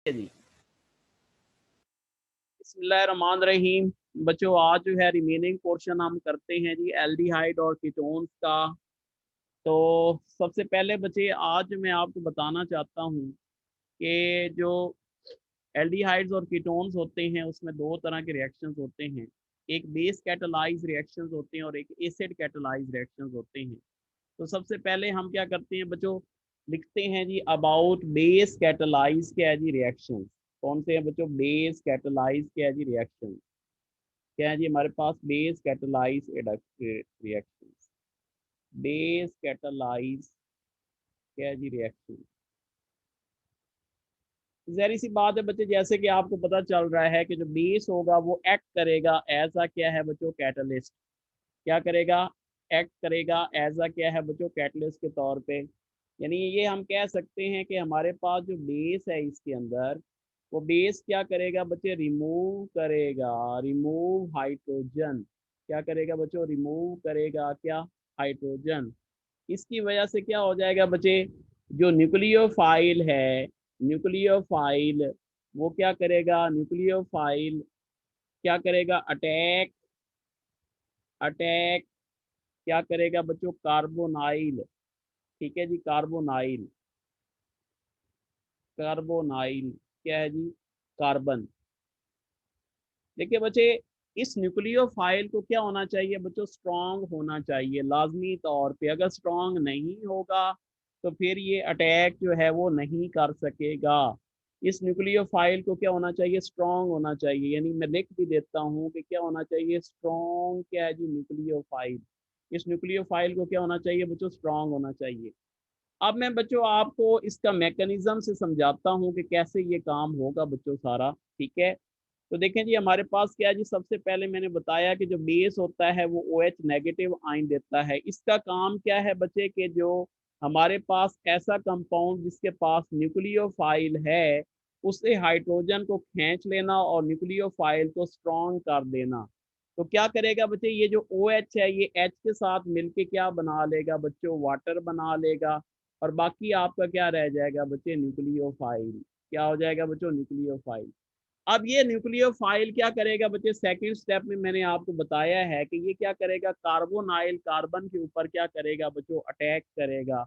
जी बिस्मिल्लाहिर्रहमानिर्रहीम। बच्चों आज जो है रिमेनिंग पोर्शन हम करते हैं जी एल्डिहाइड और कीटोन्स का। तो सबसे पहले बच्चे आज मैं आपको बताना चाहता हूँ कि जो एल्डिहाइड्स और कीटोन्स होते हैं उसमें दो तरह के रिएक्शंस होते हैं। एक बेस कैटालाइज रिएक्शंस होते हैं और एक एसिड कैटालाइज रिएक्शंस होते हैं। तो सबसे पहले हम क्या करते हैं बच्चों, लिखते हैं जी अबाउट बेस कैटालाइज क्या है जी रिएक्शंस। कौन से हैं बच्चों? बेस कैटालाइज क्या है जी रिएक्शन। क्या है जी हमारे पास? Base catalyse reaction. Base catalyse क्या है जी रिएक्शन। जहरी सी बात है बच्चे, जैसे कि आपको पता चल रहा है कि जो बेस होगा वो एक्ट करेगा एज अ क्या है बच्चों? कैटलिस्ट। क्या करेगा? एक्ट करेगा एज अ क्या है बच्चों? कैटलिस्ट के तौर पे। यानी ये हम कह सकते हैं कि हमारे पास जो बेस है इसके अंदर, वो बेस क्या करेगा बच्चे? रिमूव करेगा, रिमूव हाइड्रोजन। क्या करेगा बच्चों? रिमूव करेगा क्या? हाइड्रोजन। इसकी वजह से क्या हो जाएगा बच्चे? जो न्यूक्लियोफाइल है, न्यूक्लियोफाइल वो क्या करेगा? न्यूक्लियोफाइल क्या करेगा? अटैक, अटैक क्या करेगा बच्चों? कार्बोनाइल। ठीक है जी, कार्बोनाइल, कार्बोनाइल क्या है जी? कार्बन। देखिए बच्चे, इस न्यूक्लियोफाइल को क्या होना चाहिए बच्चों? स्ट्रांग होना चाहिए लाजमी तौर पे। अगर स्ट्रांग नहीं होगा तो फिर ये अटैक जो है वो नहीं कर सकेगा। इस न्यूक्लियोफाइल को क्या होना चाहिए? स्ट्रांग होना चाहिए। यानी मैं लिख भी देता हूँ कि क्या होना चाहिए? स्ट्रांग क्या है जी? न्यूक्लियोफाइल। इस न्यूक्लियोफाइल को क्या होना चाहिए बच्चों? स्ट्रांग होना चाहिए। अब मैं बच्चों आपको इसका मैकेनिज्म से समझाता हूँ कि कैसे ये काम होगा बच्चों सारा। ठीक है, तो देखें जी हमारे पास क्या है जी, सबसे पहले मैंने बताया कि जो बेस होता है वो OH नेगेटिव आयन देता है। इसका काम क्या है बच्चे कि जो हमारे पास ऐसा कंपाउंड जिसके पास न्यूक्लियोफाइल है उससे हाइड्रोजन को खींच लेना और न्यूक्लियोफाइल को स्ट्रॉन्ग कर देना। तो क्या करेगा बच्चे? ये जो OH है ये H के साथ मिलके क्या बना लेगा बच्चों? वाटर बना लेगा। और बाकी आपका क्या रह जाएगा बच्चे? न्यूक्लियोफाइल। क्या हो जाएगा बच्चों? न्यूक्लियोफाइल। अब ये न्यूक्लियोफाइल क्या करेगा बच्चे? सेकंड स्टेप में मैंने आपको बताया है कि ये क्या करेगा? कार्बोनाइल कार्बन के ऊपर क्या करेगा बच्चों? अटैक करेगा।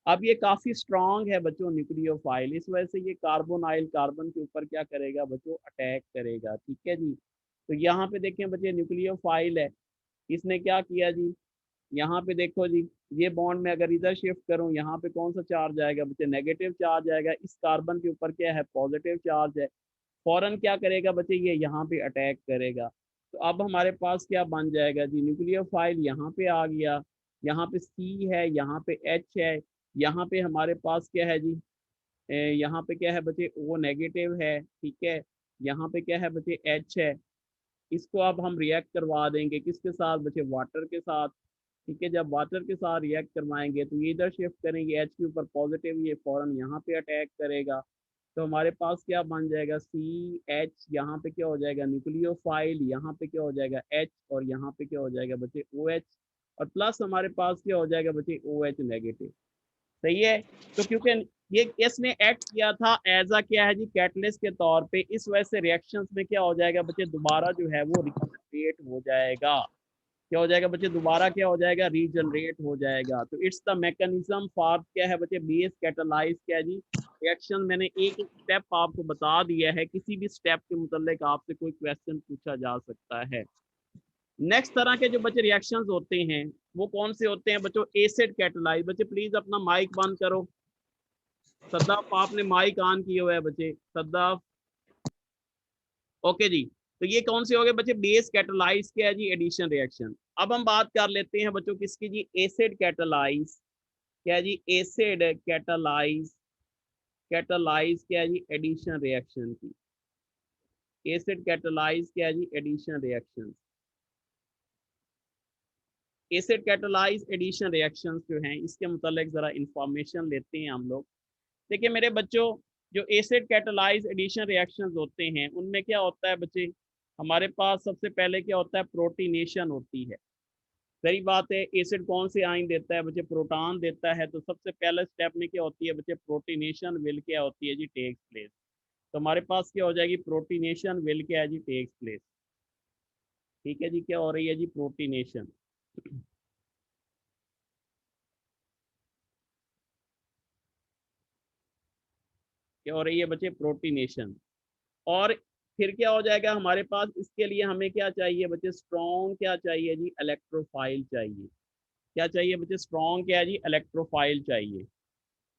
अब ये काफी स्ट्रांग है बच्चों न्यूक्लियोफाइल, इस वजह से ये कार्बोनाइल कार्बन के ऊपर क्या करेगा बच्चों? अटैक करेगा। ठीक है जी, तो यहाँ पे देखें बच्चे न्यूक्लियोफाइल है, इसने क्या किया जी? यहाँ पे देखो जी, ये बॉन्ड में अगर इधर शिफ्ट करूँ यहाँ पे कौन सा चार्ज आएगा बच्चे? नेगेटिव चार्ज आएगा। इस कार्बन के ऊपर क्या है? पॉजिटिव चार्ज है। फौरन क्या करेगा बच्चे? ये यहाँ पे अटैक करेगा। तो अब हमारे पास क्या बन जाएगा जी? न्यूक्लियोफाइल यहाँ पे आ गया, यहाँ पे C है, यहाँ पे H है, यहाँ पे हमारे पास क्या है जी? यहाँ पे क्या है बच्चे? O नेगेटिव है। ठीक है, यहाँ पे क्या है बच्चे? H है। इसको अब हम रिएक्ट करवा देंगे किसके साथ बच्चे? वाटर के साथ। ठीक है, जब वाटर के साथ रिएक्ट करवाएंगे तो ये इधर शिफ्ट करेंगे H के ऊपर पॉजिटिव, ये फौरन यहाँ पे अटैक करेगा। तो हमारे पास क्या बन जाएगा? CH, यहाँ पे क्या हो जाएगा? न्यूक्लियोफाइल, यहाँ पे क्या हो जाएगा? H, और यहाँ पे क्या हो जाएगा बच्चे? OH, और प्लस हमारे पास क्या हो जाएगा बच्चे? OH negative. सही है। तो क्योंकि ये इसने एक्ट किया था एज अ क्या है जी? कैटलिस्ट के तौर पे, इस वजह से रिएक्शंस में क्या हो जाएगा बच्चे? दोबारा जो है वो रिजनरेट हो जाएगा। क्या हो जाएगा बच्चे? दोबारा क्या हो जाएगा? रीजनरेट हो जाएगा। तो इट्स द मैकेनिज्म फॉर क्या है बच्चे? बेस कैटालाइज क्या है जी? रिएक्शन। मैंने एक एक स्टेप आपको बता दिया है, किसी भी स्टेप के मुतालिक आपसे कोई क्वेश्चन पूछा जा सकता है। नेक्स्ट तरह के जो बच्चे रिएक्शंस होते हैं वो कौन से होते हैं बच्चों? Acid catalyse. बच्चे प्लीज अपना माइक बंद करो। सद्दाफ आपने माइक ऑन किए हुआ है बच्चे, सद्दाफ। ओके जी, तो ये कौन से हो गए बच्चे? बेस कैटालाइज क्या है जी? Addition reaction. अब हम बात कर लेते हैं बच्चों किसकी जी? एसिड कैटालाइज क्या है जी? एसिड कैटालाइज, कैटालाइज क्या है जी? एडिशन रिएक्शन की। एसिड कैटालाइज क्या है जी? Addition reaction. Acid catalyse addition reactions जो हैं इसके मुतालिक जरा इंफॉर्मेशन लेते हैं हम लोग। देखिए मेरे बच्चों, जो एसिड कैटालाइज एडिशन रिएक्शंस होते हैं उनमें क्या होता है बच्चे? हमारे पास सबसे पहले क्या होता है? प्रोटीनेशन होती है। सही बात है, एसिड कौन से आयन देता है बच्चे? प्रोटॉन देता है। तो सबसे पहले स्टेप में क्या होती है बच्चे? प्रोटीनेशन विल क्या होती है जी? Takes place. तो हमारे पास क्या हो जाएगी, प्रोटीनेशन विल क्या है जी, टेक्स प्लेस। ठीक है जी, क्या हो रही है जी, प्रोटीनेशन। क्या हो रही है बच्चे, प्रोटीनेशन। और फिर क्या हो जाएगा हमारे पास, इसके लिए हमें क्या चाहिए बच्चे, स्ट्रॉन्ग क्या चाहिए जी, इलेक्ट्रोफाइल चाहिए। क्या चाहिए बच्चे, स्ट्रॉन्ग क्या है जी, इलेक्ट्रोफाइल चाहिए।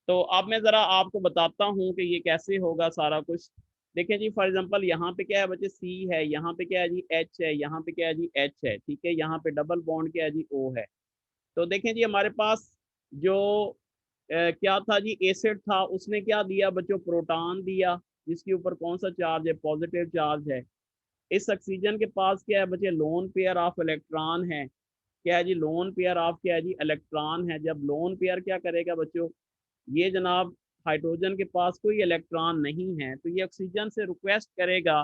तो अब मैं ज़रा आपको बताता हूँ कि ये कैसे होगा सारा कुछ। देखिए जी, फॉर एग्जांपल यहाँ पे क्या है बच्चे, सी है, यहाँ पे क्या है जी, एच है, यहाँ पे क्या है जी, एच है। ठीक है, यहाँ पे डबल बॉन्ड क्या है जी, ओ है। तो देखें जी हमारे पास जो क्या था जी, एसिड था, उसने क्या दिया बच्चों, प्रोटॉन दिया, जिसके ऊपर कौन सा चार्ज है, पॉजिटिव चार्ज है। इस ऑक्सीजन के पास क्या है बच्चे, लोन पेयर ऑफ इलेक्ट्रॉन है। क्या है जी, लोन पेयर ऑफ क्या है जी, इलेक्ट्रॉन है। जब लोन पेयर क्या करेगा बच्चों, ये जनाब हाइड्रोजन के पास कोई इलेक्ट्रॉन नहीं है, तो ये ऑक्सीजन से रिक्वेस्ट करेगा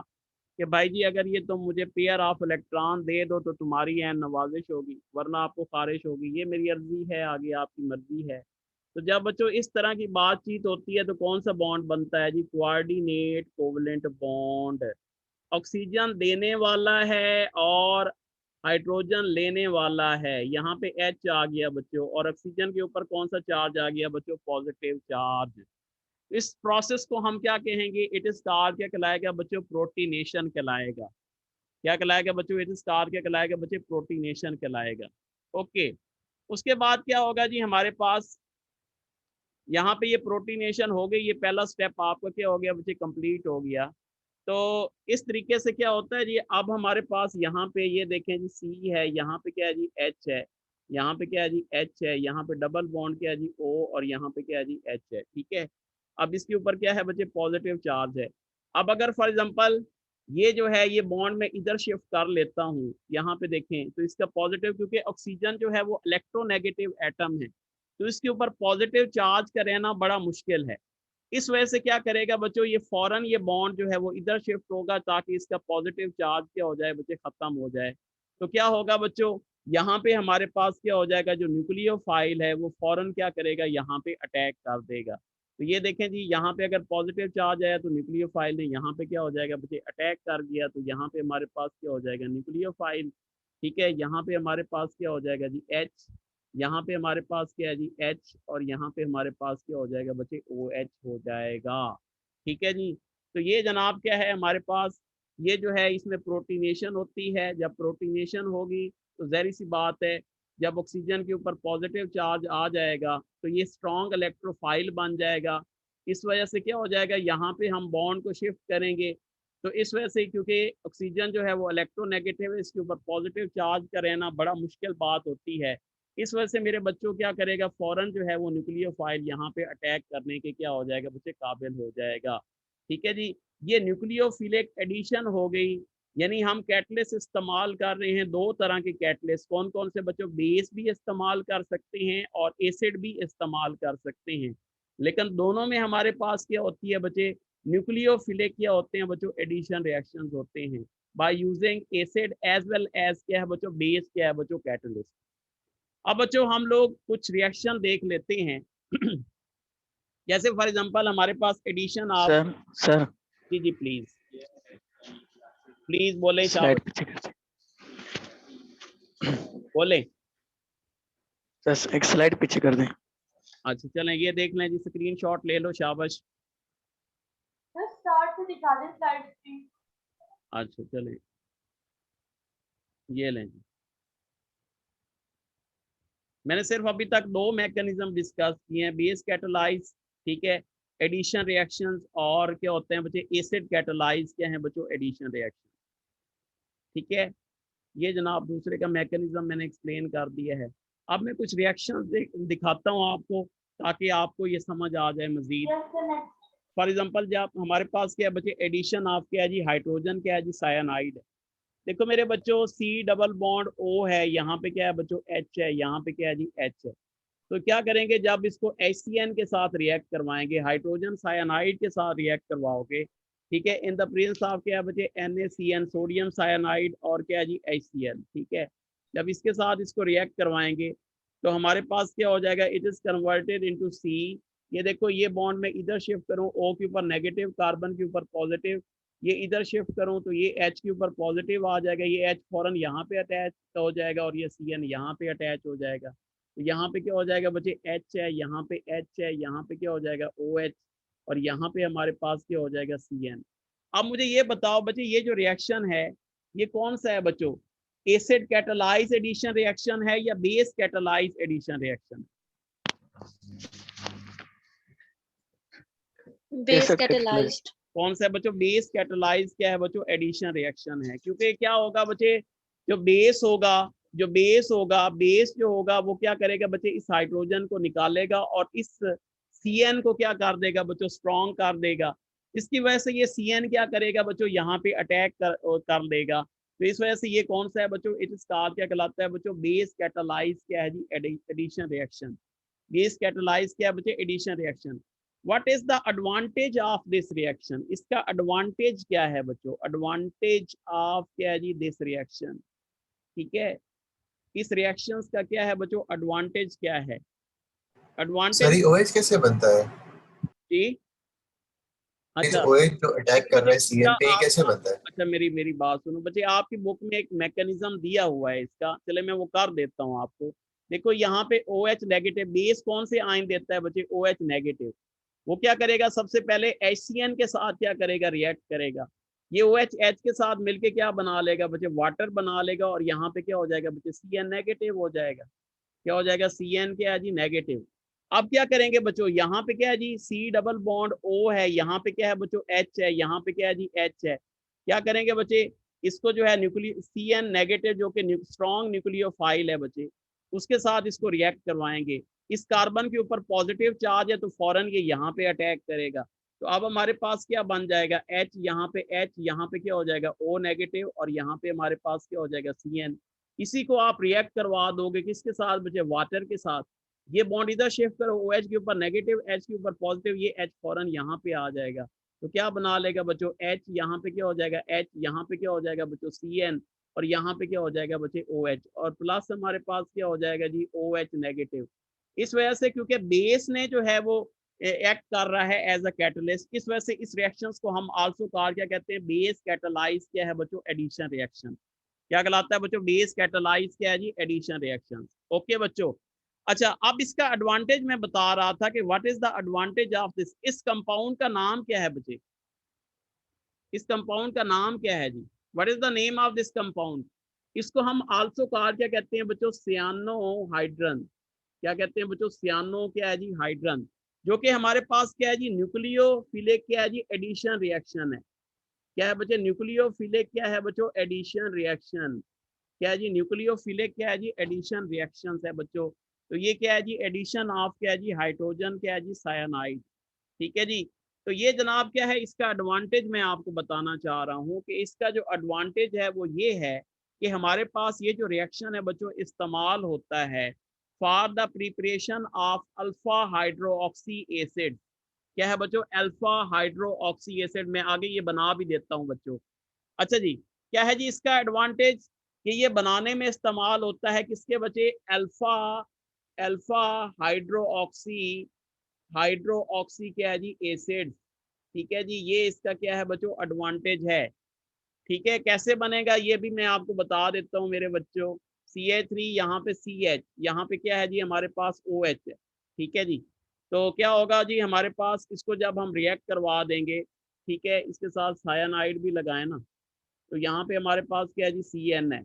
कि भाई जी अगर ये तुम मुझे पेयर ऑफ इलेक्ट्रॉन दे दो तो तुम्हारी ऐन नवाजिश होगी, वरना आपको खारिश होगी, ये मेरी अर्जी है, आगे आपकी मर्जी है। तो जब बच्चों इस तरह की बातचीत होती है तो कौन सा बॉन्ड बनता है जी, कोऑर्डिनेट कोवलेंट बॉन्ड। ऑक्सीजन देने वाला है और हाइड्रोजन लेने वाला है। यहाँ पे H आ गया बच्चों, और ऑक्सीजन के ऊपर कौन सा चार्ज आ गया बच्चों, पॉजिटिव चार्ज। इस प्रोसेस को हम क्या कहेंगे, इट इज कॉल्ड, क्या कहलाएगा बच्चों, प्रोटीनेशन कहलाएगा। क्या कहलाएगा बच्चों, इट इज कॉल्ड, क्या कहलाएगा बच्चों, प्रोटीनेशन कहलाएगा। ओके। उसके बाद क्या होगा जी हमारे पास, यहाँ पे ये प्रोटीनेशन हो गई, ये पहला स्टेप आपका क्या हो गया बच्चे, कंप्लीट हो गया। तो इस तरीके से क्या होता है जी, अब हमारे पास यहाँ पे ये देखें जी, सी है, यहाँ पे क्या है जी, एच है, यहाँ पे क्या है जी, एच है, यहाँ पे डबल बॉन्ड क्या है जी, ओ, और यहाँ पे क्या है जी, एच है। ठीक है, अब इसके ऊपर क्या है बच्चे, पॉजिटिव चार्ज है। अब अगर फॉर एग्जांपल ये जो है, ये बॉन्ड में इधर शिफ्ट कर लेता हूँ, यहाँ पे देखें तो इसका पॉजिटिव, क्योंकि ऑक्सीजन जो है वो इलेक्ट्रोनेगेटिव एटम है, तो इसके ऊपर पॉजिटिव चार्ज का रहना बड़ा मुश्किल है। इस वजह से क्या करेगा बच्चों, ये फौरन ये बॉन्ड जो है वो इधर शिफ्ट होगा, ताकि इसका पॉजिटिव चार्ज क्या हो जाए बच्चे, खत्म हो जाए। तो क्या होगा बच्चों, यहाँ पे हमारे पास क्या हो जाएगा, जो न्यूक्लियोफाइल है वो फौरन क्या करेगा, यहाँ पे अटैक कर देगा। तो ये देखें जी, यहाँ पे अगर पॉजिटिव चार्ज आया तो न्यूक्लियोफाइल ने यहाँ पे क्या हो जाएगा बच्चे, अटैक कर दिया, तो यहाँ पे हमारे पास क्या हो जाएगा, न्यूक्लियोफाइल। ठीक है, यहाँ पे हमारे पास क्या हो जाएगा जी, एच। यहाँ पे हमारे पास क्या है जी, एच, और यहाँ पे हमारे पास क्या हो जाएगा बच्चे, ओ एच हो जाएगा। ठीक है जी। तो ये जनाब क्या है हमारे पास, ये जो है इसमें प्रोटीनेशन होती है। जब प्रोटीनेशन होगी तो जहरी सी बात है, जब ऑक्सीजन के ऊपर पॉजिटिव चार्ज आ जाएगा तो ये स्ट्रॉन्ग इलेक्ट्रोफाइल बन जाएगा। इस वजह से क्या हो जाएगा, यहाँ पे हम बॉन्ड को शिफ्ट करेंगे, तो इस वजह से, क्योंकि ऑक्सीजन जो है वो इलेक्ट्रोनेगेटिव है, इसके ऊपर पॉजिटिव चार्ज का रहना बड़ा मुश्किल बात होती है। इस वजह से मेरे बच्चों क्या करेगा, फौरन जो है वो न्यूक्लियोफाइल यहाँ पे अटैक करने के क्या हो जाएगा बच्चे, काबिल हो जाएगा। ठीक है जी। ये न्यूक्लियोफिलिक एडिशन हो गई, यानी हम कैटलिस्ट इस्तेमाल कर रहे हैं, दो तरह के कैटलिस्ट। कौन कौन से बच्चों, बेस भी इस्तेमाल कर सकते हैं और एसिड भी इस्तेमाल कर सकते हैं, लेकिन दोनों में हमारे पास क्या होती है बच्चे, न्यूक्लियोफिलिक क्या होते हैं बच्चों, एडिशन रिएक्शंस होते हैं by using acid as well as क्या है बच्चों, बेस क्या है बच्चों, कैटलिस्ट। अब बच्चों हम लोग कुछ रिएक्शन देख लेते हैं। जैसे फॉर एग्जांपल हमारे पास एडिशन ऑफ, सर सर जी जी प्लीज, प्लीज बोलें स्लाइड शाबाश, पीछे कर बोलें। दें सर, एक स्लाइड पीछे कर दें। अच्छा चलें, ये देख लें जी, स्क्रीन शॉट ले लो, शाबाश। सर स्टार्ट से दिखा दें स्लाइड प्लीज। अच्छा चलें, ये लें जी। मैंने सिर्फ अभी तक दो मैकेनिज्म डिस्कस किए हैं, बेस कैटालाइज, ठीक है, एडिशन रिएक्शंस, और क्या होते हैं बच्चे, एसिड कैटालाइज क्या है बच्चों, एडिशन रिएक्शन। ठीक है, ये जनाब दूसरे का मैकेनिज्म मैंने एक्सप्लेन कर दिया है। अब मैं कुछ रिएक्शन दिखाता हूँ आपको, ताकि आपको ये समझ आ जाए Majid. Yes sir next. For example जब हमारे पास क्या है बच्चे, एडिशन ऑफ क्या है जी, हाइड्रोजन क्या है जी, साइनाइड है। देखो मेरे बच्चों, सी डबल बॉन्ड ओ है, यहाँ पे क्या है बच्चों, एच है, यहाँ पे क्या है जी, एच है। तो क्या करेंगे, जब इसको HCN के साथ रिएक्ट करवाएंगे, हाइड्रोजन साइनाइड के साथ रिएक्ट करवाओगे, ठीक है, इन द प्रेजेंस ऑफ क्या है बच्चे, NaCN, सोडियम साइनाइड, और क्या है जी, HCl। ठीक है, जब इसके साथ इसको रिएक्ट करवाएंगे तो हमारे पास क्या हो जाएगा, इट इज कन्वर्टेड इनटू सी, ये देखो ये बॉन्ड में इधर शिफ्ट करूं O के ऊपर नेगेटिव, कार्बन के ऊपर पॉजिटिव, ये इधर शिफ्ट करूं तो ये H के ऊपर पॉजिटिव आ जाएगा, ये H फौरन यहाँ पे अटैच हो जाएगा और ये CN यहाँ पे अटैच हो जाएगा। तो यहाँ पे क्या हो जाएगा बच्चे, H है, यहाँ पे H है, यहाँ पे क्या हो जाएगा OH, और यहाँ पे हमारे पास क्या हो जाएगा CN। अब मुझे ये बताओ बच्चे, ये जो रिएक्शन है ये कौन सा है बच्चों, एसिड कैटालाइज एडिशन रिएक्शन है या base catalyse addition reaction? Base catalysed. कौन सा है बच्चों, बेस कैटालाइज क्या है बच्चों, एडिशन रिएक्शन है। क्योंकि क्या होगा बच्चे, जो बेस होगा, बेस जो होगा वो क्या करेगा बच्चे, इस हाइड्रोजन को निकालेगा और इस CN को क्या कर देगा बच्चों, स्ट्रॉन्ग कर देगा। इसकी वजह से ये CN क्या करेगा बच्चों, यहाँ पे अटैक कर देगा। तो इस वजह से ये कौन सा है बच्चों, इट इज कॉल्ड, क्या कहलाता है बच्चों, बेस कैटालाइज क्या है जी, एडिशन रिएक्शन। बेस कैटालाइज क्या है बच्चे, addition reaction. What is the advantage of this reaction, इसका एडवांटेज क्या है बच्चों, एडवांटेज ऑफ क्या है जी दिस रिएक्शन। ठीक है, इस रिएक्शंस का क्या है बच्चों, एडवांटेज क्या है, एडवांटेज सर OH कैसे बनता है? जी। अच्छा, OH जो अटैक कर रहा है CN पे, ये कैसे बनता है? अच्छा मेरी बात सुनो बच्चे, आपकी बुक में एक मैकेनिज्म दिया हुआ है इसका, चले मैं वो कर देता हूँ आपको। देखो यहाँ पे OH नेगेटिव, बेस कौन से आयन देता है बच्चे, OH नेगेटिव। वो क्या करेगा, सबसे पहले HCN के साथ क्या करेगा, रिएक्ट करेगा। ये OH H के साथ मिलके क्या बना लेगा बच्चे, वाटर बना लेगा, और यहाँ पे क्या हो जाएगा बच्चे, CN नेगेटिव हो जाएगा। क्या हो जाएगा, CN क्या है जी, नेगेटिव। अब क्या करेंगे बच्चों, यहाँ पे क्या है जी, C डबल बॉन्ड O है, यहाँ पे क्या है बच्चों, H है, यहाँ पे क्या है जी, H है। क्या करेंगे बच्चे, इसको जो है न्यूक्लियो CN नेगेटिव जो कि स्ट्रॉन्ग न्यूक्लियोफाइल है बच्चे, उसके साथ इसको रिएक्ट करवाएंगे। इस कार्बन के ऊपर पॉजिटिव चार्ज है तो फौरन ये यहाँ पे अटैक करेगा। तो अब हमारे पास क्या बन जाएगा, H, यहाँ पे H, यहाँ पे क्या हो जाएगा O नेगेटिव, और यहाँ पे हमारे पास क्या हो जाएगा CN। इसी को आप रिएक्ट करवा दोगे किसके साथ बच्चे, वाटर के साथ। ये बॉन्ड इधर शिफ्ट करो, OH के ऊपर नेगेटिव, H के ऊपर पॉजिटिव, ये H फौरन यहाँ पे आ जाएगा। तो क्या बना लेगा बच्चों, H, यहाँ पे क्या हो जाएगा H, यहाँ पे क्या हो जाएगा बच्चों CN, और यहाँ पे क्या हो जाएगा बच्चे OH, और प्लस हमारे पास क्या हो जाएगा जी OH नेगेटिव। इस वजह से क्योंकि बेस ने जो है वो एक्ट कर रहा है एज अ कैटलिस्ट, इस वजह से इस रिएक्शंस को हम आल्सो कॉल क्या कहते हैं, बेस कैटालाइज क्या है बच्चों, एडिशन रिएक्शन। क्या कहलाता है बच्चों, बेस कैटालाइज क्या है जी, एडिशन रिएक्शन। ओके बच्चों। अच्छा, अब इसका एडवांटेज मैं बता रहा था कि what is the advantage of this. इस कंपाउंड का नाम क्या है बच्चे, इस कंपाउंड का नाम क्या है जी, what is the name of this compound. इसको हम आल्सो कॉल क्या कहते हैं बच्चों, सियानोहाइड्रन। क्या कहते हैं बच्चों, सियानो क्या है जी, हाइड्रन। जो कि हमारे पास क्या है जी, न्यूक्लियोफिलिक क्या है जी, एडिशन रिएक्शन है। क्या है बच्चे, न्यूक्लियोफिलिक क्या है बच्चों, एडिशन रिएक्शन। क्या है जी, न्यूक्लियोफिलिक क्या है जी, एडिशन रिएक्शंस है बच्चों। तो ये क्या है जी, एडिशन ऑफ क्या है जी, हाइड्रोजन क्या है जी, साइनाइड। ठीक है जी। तो ये जनाब क्या है, इसका एडवांटेज मैं आपको बताना चाह रहा हूँ कि इसका जो एडवांटेज है वो ये है कि हमारे पास ये जो रिएक्शन है बच्चों इस्तेमाल होता है for the preparation of alpha hydroxy acid. क्या है बच्चों, अल्फा हाइड्रोक्सी एसिड। मैं आगे ये बना भी देता हूँ बच्चों। अच्छा जी, क्या है जी इसका एडवांटेज, कि ये बनाने में इस्तेमाल होता है किसके बच्चे, अल्फा अल्फा हाइड्रोक्सी क्या है जी, एसिड। ठीक है जी, ये इसका क्या है बच्चों, एडवांटेज है। ठीक है, कैसे बनेगा ये भी मैं आपको बता देता हूँ मेरे बच्चों। CH3, यहाँ पे CH, यहाँ पे क्या है जी हमारे पास OH है। ठीक है जी। तो क्या होगा जी हमारे पास, इसको जब हम रिएक्ट करवा देंगे, ठीक है, इसके साथ सायानाइड भी लगाए ना, तो यहाँ पे हमारे पास क्या है जी CN है।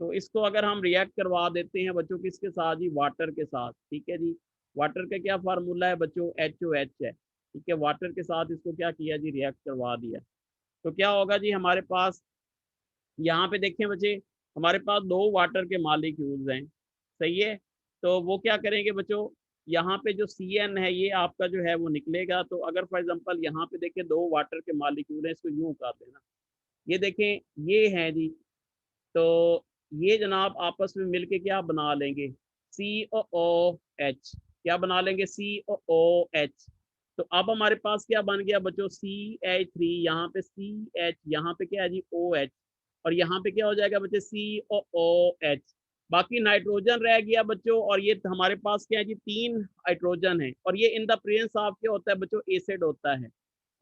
तो इसको अगर हम रिएक्ट करवा देते हैं बच्चों किसके साथ जी, वाटर के साथ। ठीक है जी, वाटर का क्या फार्मूला है बच्चों, HOH है। ठीक है, वाटर के साथ इसको क्या किया जी, रिएक्ट करवा दिया। तो क्या होगा जी हमारे पास, यहाँ पे देखें बच्चे, हमारे पास दो वाटर के मालिक्यूल्स हैं। सही है, तो वो क्या करेंगे बच्चों, यहाँ पे जो CN है ये आपका जो है वो निकलेगा। तो अगर फॉर एग्जांपल यहाँ पे देखें दो वाटर के मालिक्यूल हैं, इसको यूं कर देना, ये देखें ये है जी। तो ये जनाब आपस में मिलके क्या बना लेंगे, COOH। क्या बना लेंगे, COOH। तो अब हमारे पास क्या बन गया बच्चों, CH3, यहाँ पे CH, यहाँ पे क्या है जी OH, और यहाँ पे क्या हो जाएगा बच्चे, COOH। बाकी नाइट्रोजन रह गया बच्चों, और ये हमारे पास क्या है जी, 3 हाइड्रोजन है, और ये इन द प्रेजेंस ऑफ क्या होता है बच्चों, एसिड होता है।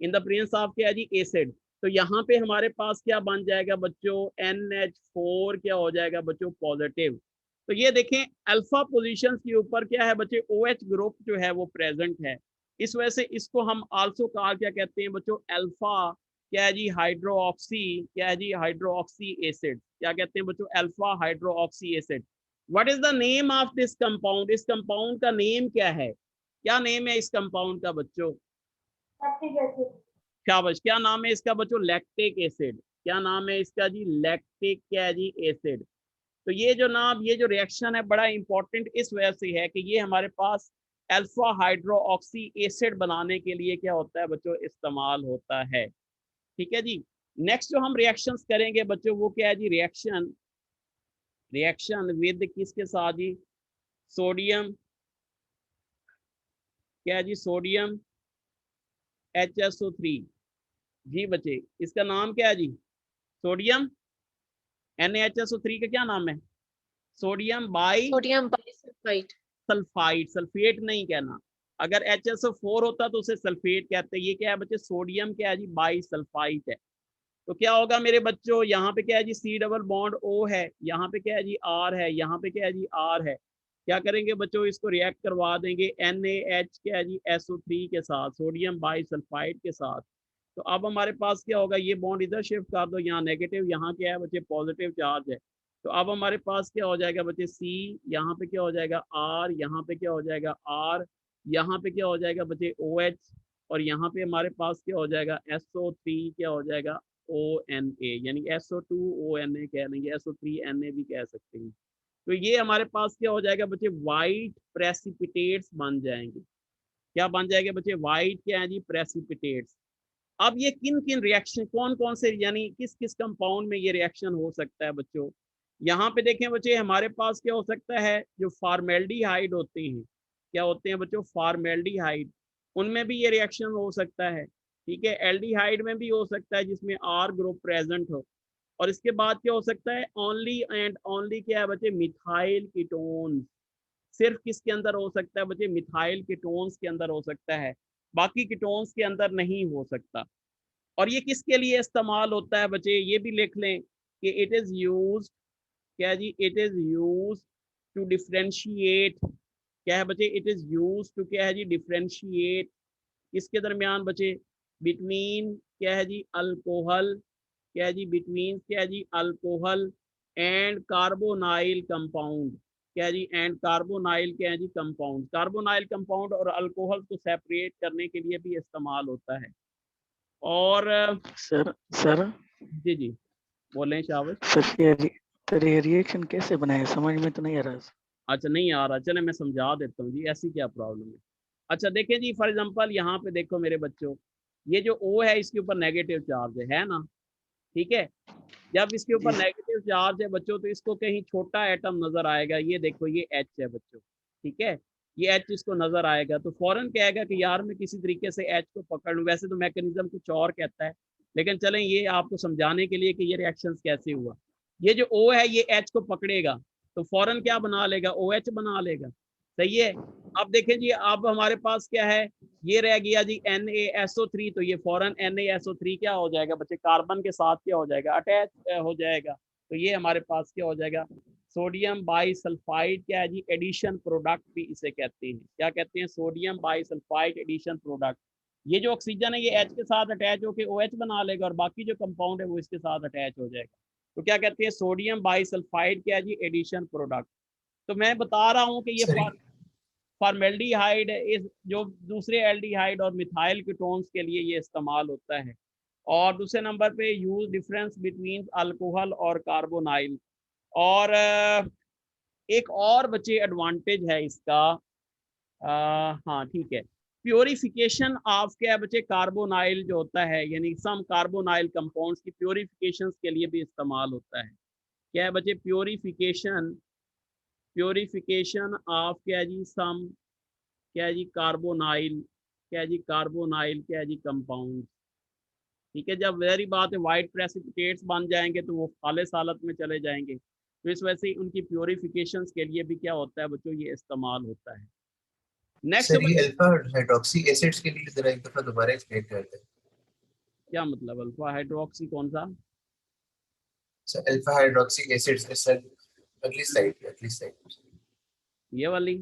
इन द प्रेजेंस ऑफ क्या है जी, एसिड। तो यहाँ पे हमारे पास क्या बन जाएगा बच्चों, NH4 क्या हो जाएगा बच्चों, पॉजिटिव। तो ये देखें अल्फा पोजीशन के ऊपर क्या है बच्चे, OH ग्रुप जो है वो प्रेजेंट है। इस वजह से इसको हम आल्सो कहा क्या कहते हैं बच्चों, अल्फा क्या है जी, हाइड्रोक्सी, क्या है जी, हाइड्रोक्सी एसिड। क्या कहते हैं बच्चों, alpha hydroxy acid. What is the name of this compound, इस कंपाउंड का नेम क्या है, क्या नेम है इस कंपाउंड का बच्चों, लैक्टिक एसिड। शाबाश, क्या नाम है इसका बच्चों, लैक्टिक एसिड। क्या नाम है इसका जी, लैक्टिक क्या है जी, एसिड। तो ये जो नाम, ये जो रिएक्शन है बड़ा इंपॉर्टेंट इस वजह से है कि ये हमारे पास अल्फा हाइड्रोक्सी एसिड बनाने के लिए क्या होता है बच्चों, इस्तेमाल होता है। ठीक है जी। नेक्स्ट जो हम रिएक्शंस करेंगे बच्चों वो क्या है जी, रिएक्शन, रिएक्शन विद किसके साथ जी, सोडियम, क्या है जी, सोडियम HSO3। जी बच्चे इसका नाम क्या है जी, सोडियम NaHSO3 का क्या नाम है, sodium by sodium bisulphide. Sulphide, sulphate नहीं कहना। अगर HSO4 होता तो उसे सल्फेट कहते हैं। ये क्या है बच्चे, सोडियम क्या है जी, बाई सल्फाइड है। तो क्या होगा मेरे बच्चों, यहाँ पे क्या है जी, C डबल बॉन्ड O है, यहाँ पे क्या है जी R है, यहाँ पे क्या है जी R है। क्या करेंगे बच्चों, इसको रिएक्ट करवा देंगे NaH क्या है जी, SO3 के साथ, सोडियम बाई सल्फाइड के साथ। तो अब हमारे पास क्या होगा, ये बॉन्ड इधर शिफ्ट कर दो, यहाँ नेगेटिव, यहाँ क्या है बच्चे, पॉजिटिव चार्ज है। तो अब हमारे पास क्या हो जाएगा बच्चे, C, यहाँ पे क्या हो जाएगा R, यहाँ पे क्या हो जाएगा R, यहाँ पे क्या हो जाएगा बच्चे OH, और यहाँ पे हमारे पास क्या हो जाएगा SO3 क्या हो जाएगा ONA, यानी SO2ONA कह लेंगे, SO3Na भी कह सकते हैं। तो ये हमारे पास क्या हो जाएगा बच्चे, वाइट प्रेसिपिटेट्स बन जाएंगे। क्या बन जाएंगे बच्चे, वाइट क्या है जी, प्रेसिपिटेट्स। अब ये किन किन रिएक्शन, कौन कौन से, यानी किस किस कंपाउंड में ये रिएक्शन हो सकता है बच्चों। यहाँ पे देखें बच्चे, हमारे पास क्या हो सकता है, जो फॉर्मेल्डिहाइड होते हैं, क्या होते हैं बच्चों, फॉर्मेल्डिहाइड, उनमें भी ये रिएक्शन हो सकता है। ठीक है, एल्डिहाइड में भी हो सकता है जिसमें R ग्रुप प्रेजेंट हो। और इसके बाद क्या हो सकता है, ओनली एंड ओनली क्या है बच्चे, मिथाइल कीटोन। सिर्फ किसके अंदर हो सकता है बच्चे, मिथाइल कीटोन्स के अंदर हो सकता है, बाकी कीटोन्स के अंदर नहीं हो सकता। और ये किसके लिए इस्तेमाल होता है बच्चे, ये भी लिख लें कि इट इज यूज, क्या जी, it is use to differentiate, क्या है बच्चे, इट इज यूज टू क्या है जी, डिफ्रेंशिएट, किसके दरमियान बच्चे, बिटवीन क्या है जी, अल्कोहल, क्या है जी, बिटवीन क्या है जी, अल्कोहल एंड कार्बोनाइल कंपाउंड, क्या है जी, एंड कार्बोनाइल क्या है जी, कंपाउंड। कार्बोनाइल कंपाउंड और अल्कोहल को सेपरेट करने के लिए भी इस्तेमाल होता है। और सर सर जी जी बोलें शाबाश। सर ये रिएक्शन कैसे बनाए, समझ में तो नहीं आ रहा। अच्छा नहीं आ रहा, चले मैं समझा देता हूँ जी, ऐसी क्या प्रॉब्लम है। अच्छा देखें जी, फॉर एग्जांपल यहाँ पे देखो मेरे बच्चों, ये जो O है इसके ऊपर नेगेटिव चार्ज है ना, ठीक है। जब इसके ऊपर जी नेगेटिव चार्ज है बच्चों, तो इसको कहीं छोटा एटम नजर आएगा, ये देखो ये H है बच्चों, ठीक है, ये H इसको नजर आएगा, तो फौरन कहेगा कि यार मैं किसी तरीके से H को पकड़ लूँ। वैसे तो मैकेनिज्म कुछ और कहता है, लेकिन चलें ये आपको समझाने के लिए कि ये रिएक्शन कैसे हुआ। ये जो O है ये H को पकड़ेगा, तो फौरन क्या बना लेगा, OH बना लेगा। सही है। अब देखें जी, अब हमारे पास क्या है, ये रह गया जी NaSO3, तो ये फौरन NaSO3 क्या हो जाएगा बच्चे, कार्बन के साथ क्या हो जाएगा, अटैच हो जाएगा। तो ये हमारे पास क्या हो जाएगा, सोडियम बाईसल्फाइड क्या है जी, एडिशन प्रोडक्ट भी इसे कहते हैं। क्या कहते हैं, सोडियम बाईसल्फाइड एडिशन प्रोडक्ट। ये जो ऑक्सीजन है ये H के साथ अटैच होकर OH बना लेगा, और बाकी जो कंपाउंड है वो इसके साथ अटैच हो जाएगा। तो क्या कहते हैं, सोडियम बाईसल्फाइड क्या है जी, एडिशन प्रोडक्ट। तो मैं बता रहा हूँ कि ये सर फॉर्मेल्डिहाइड इस जो दूसरे एल्डिहाइड और मिथाइल कीटोन्स के लिए ये इस्तेमाल होता है। और दूसरे नंबर पे यूज डिफरेंस बिटवीन अल्कोहल और कार्बोनाइल। और एक और बच्चे एडवांटेज है इसका, हाँ ठीक है, प्योरिफिकेशन ऑफ क्या है बच्चे, कार्बोनाइल जो होता है, यानी सम कार्बोनाइल कंपाउंड्स की प्योरिफिकेशन के लिए भी इस्तेमाल होता है। क्या है बच्चे, प्योरिफिकेशन, प्योरिफिकेशन ऑफ क्या है जी, सम क्या है जी, कार्बोनाइल, क्या है जी, कार्बोनाइल क्या है जी, कंपाउंड। ठीक है, जब वेरी बात है वाइट प्रेसिपिटेट्स बन जाएंगे तो वो खालिस हालत में चले जाएंगे। तो इस वजह से उनकी प्योरिफिकेशन के लिए भी क्या होता है बच्चों, ये इस्तेमाल होता है। नेक्स्ट सर ये अल्फा हाइड्रोक्सी एसिड्स के लिए जरा एक दफा दोबारा एक्सप्लेन कर दें। क्या मतलब अल्फा हाइड्रोक्सी कौन सा? Sir alpha hydroxy acids sir अगली साइड ये वाली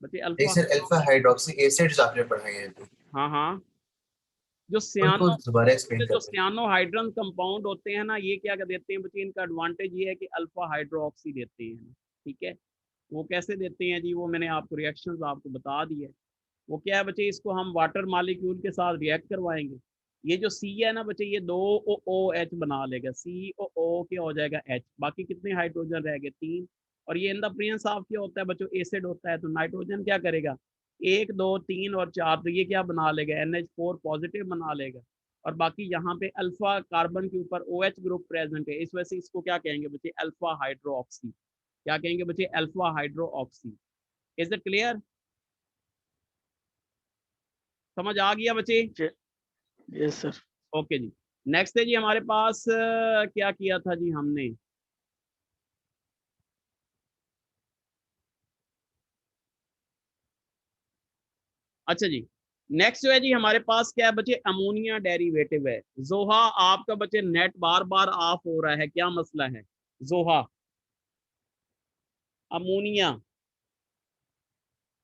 बच्चे नहीं alpha sir, alpha hydroxy acids आपने पढ़ाए हैं अभी, हाँ हाँ, जो उनको सियानो दोबारा एक्सप्लेन जो कर दें। सियानोहाइड्रन कंपाउंड होते हैं ना, ये क्या देते हैं बच्चे, इनका एडवांटेज ये है कि अल्फा हाइड्रोक्सी देते हैं। ठीक है, वो कैसे देते हैं जी, वो मैंने आपको रिएक्शंस आपको बता दिए। वो क्या है बच्चे, इसको हम वाटर मालिक्यूल के साथ रिएक्ट करवाएंगे। ये जो सी है ना बच्चे, ये 2 OH बना लेगा, COO क्या हो जाएगा H, बाकी कितने हाइड्रोजन रह गए 3। और ये इन द प्रेजेंस ऑफ क्या होता है बच्चों, एसिड होता है, तो नाइट्रोजन क्या करेगा 1 2 3 और 4, तो ये क्या बना लेगा NH4 पॉजिटिव बना लेगा। और बाकी यहाँ पे अल्फा कार्बन के ऊपर OH ग्रुप प्रेजेंट है, इस वजह से इसको क्या कहेंगे बच्चे, अल्फा हाइड्रोक्सी। क्या कहेंगे बच्चे, alpha hydroxy. Is it clear? समझ आ गया बच्चे? Yes sir. ओके जी। नेक्स्ट है जी हमारे पास क्या किया था जी हमने, अच्छा जी, नेक्स्ट जो है जी हमारे पास क्या है बच्चे, अमोनिया डेरिवेटिव है। जोहा आपका बच्चे नेट बार बार ऑफ हो रहा है, क्या मसला है? जोहा, अमोनिया,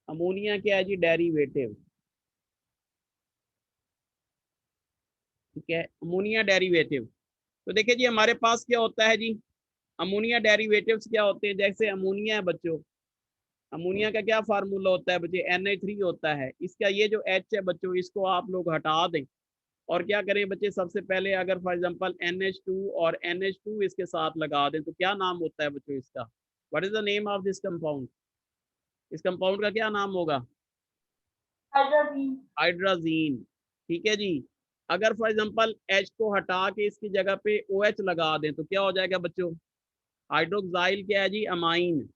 अमोनिया क्या है जी, डेरिवेटिव। ठीक है, अमोनिया डेरिवेटिव। तो देखिए जी हमारे पास क्या होता है जी, अमोनिया डेरिवेटिव्स क्या होते हैं, जैसे अमोनिया है बच्चों, अमोनिया का क्या फार्मूला होता है बच्चे, Na3 होता है। इसका ये जो H है बच्चों, इसको आप लोग हटा दें और क्या करें बच्चे, सबसे पहले अगर फॉर एग्जांपल NH2 और NH2 इसके साथ लगा दें तो क्या नाम होता है बच्चों इसका, what is the name of this compound? इस कंपाउंड का क्या नाम होगा? हाइड्रोजीन। हाइड्राजीन। ठीक है जी। अगर फॉर एग्जांपल H को हटा के इसकी जगह पे OH लगा दें तो क्या हो जाएगा बच्चों, हाइड्रोक्साइल क्या है जी, अमाइन।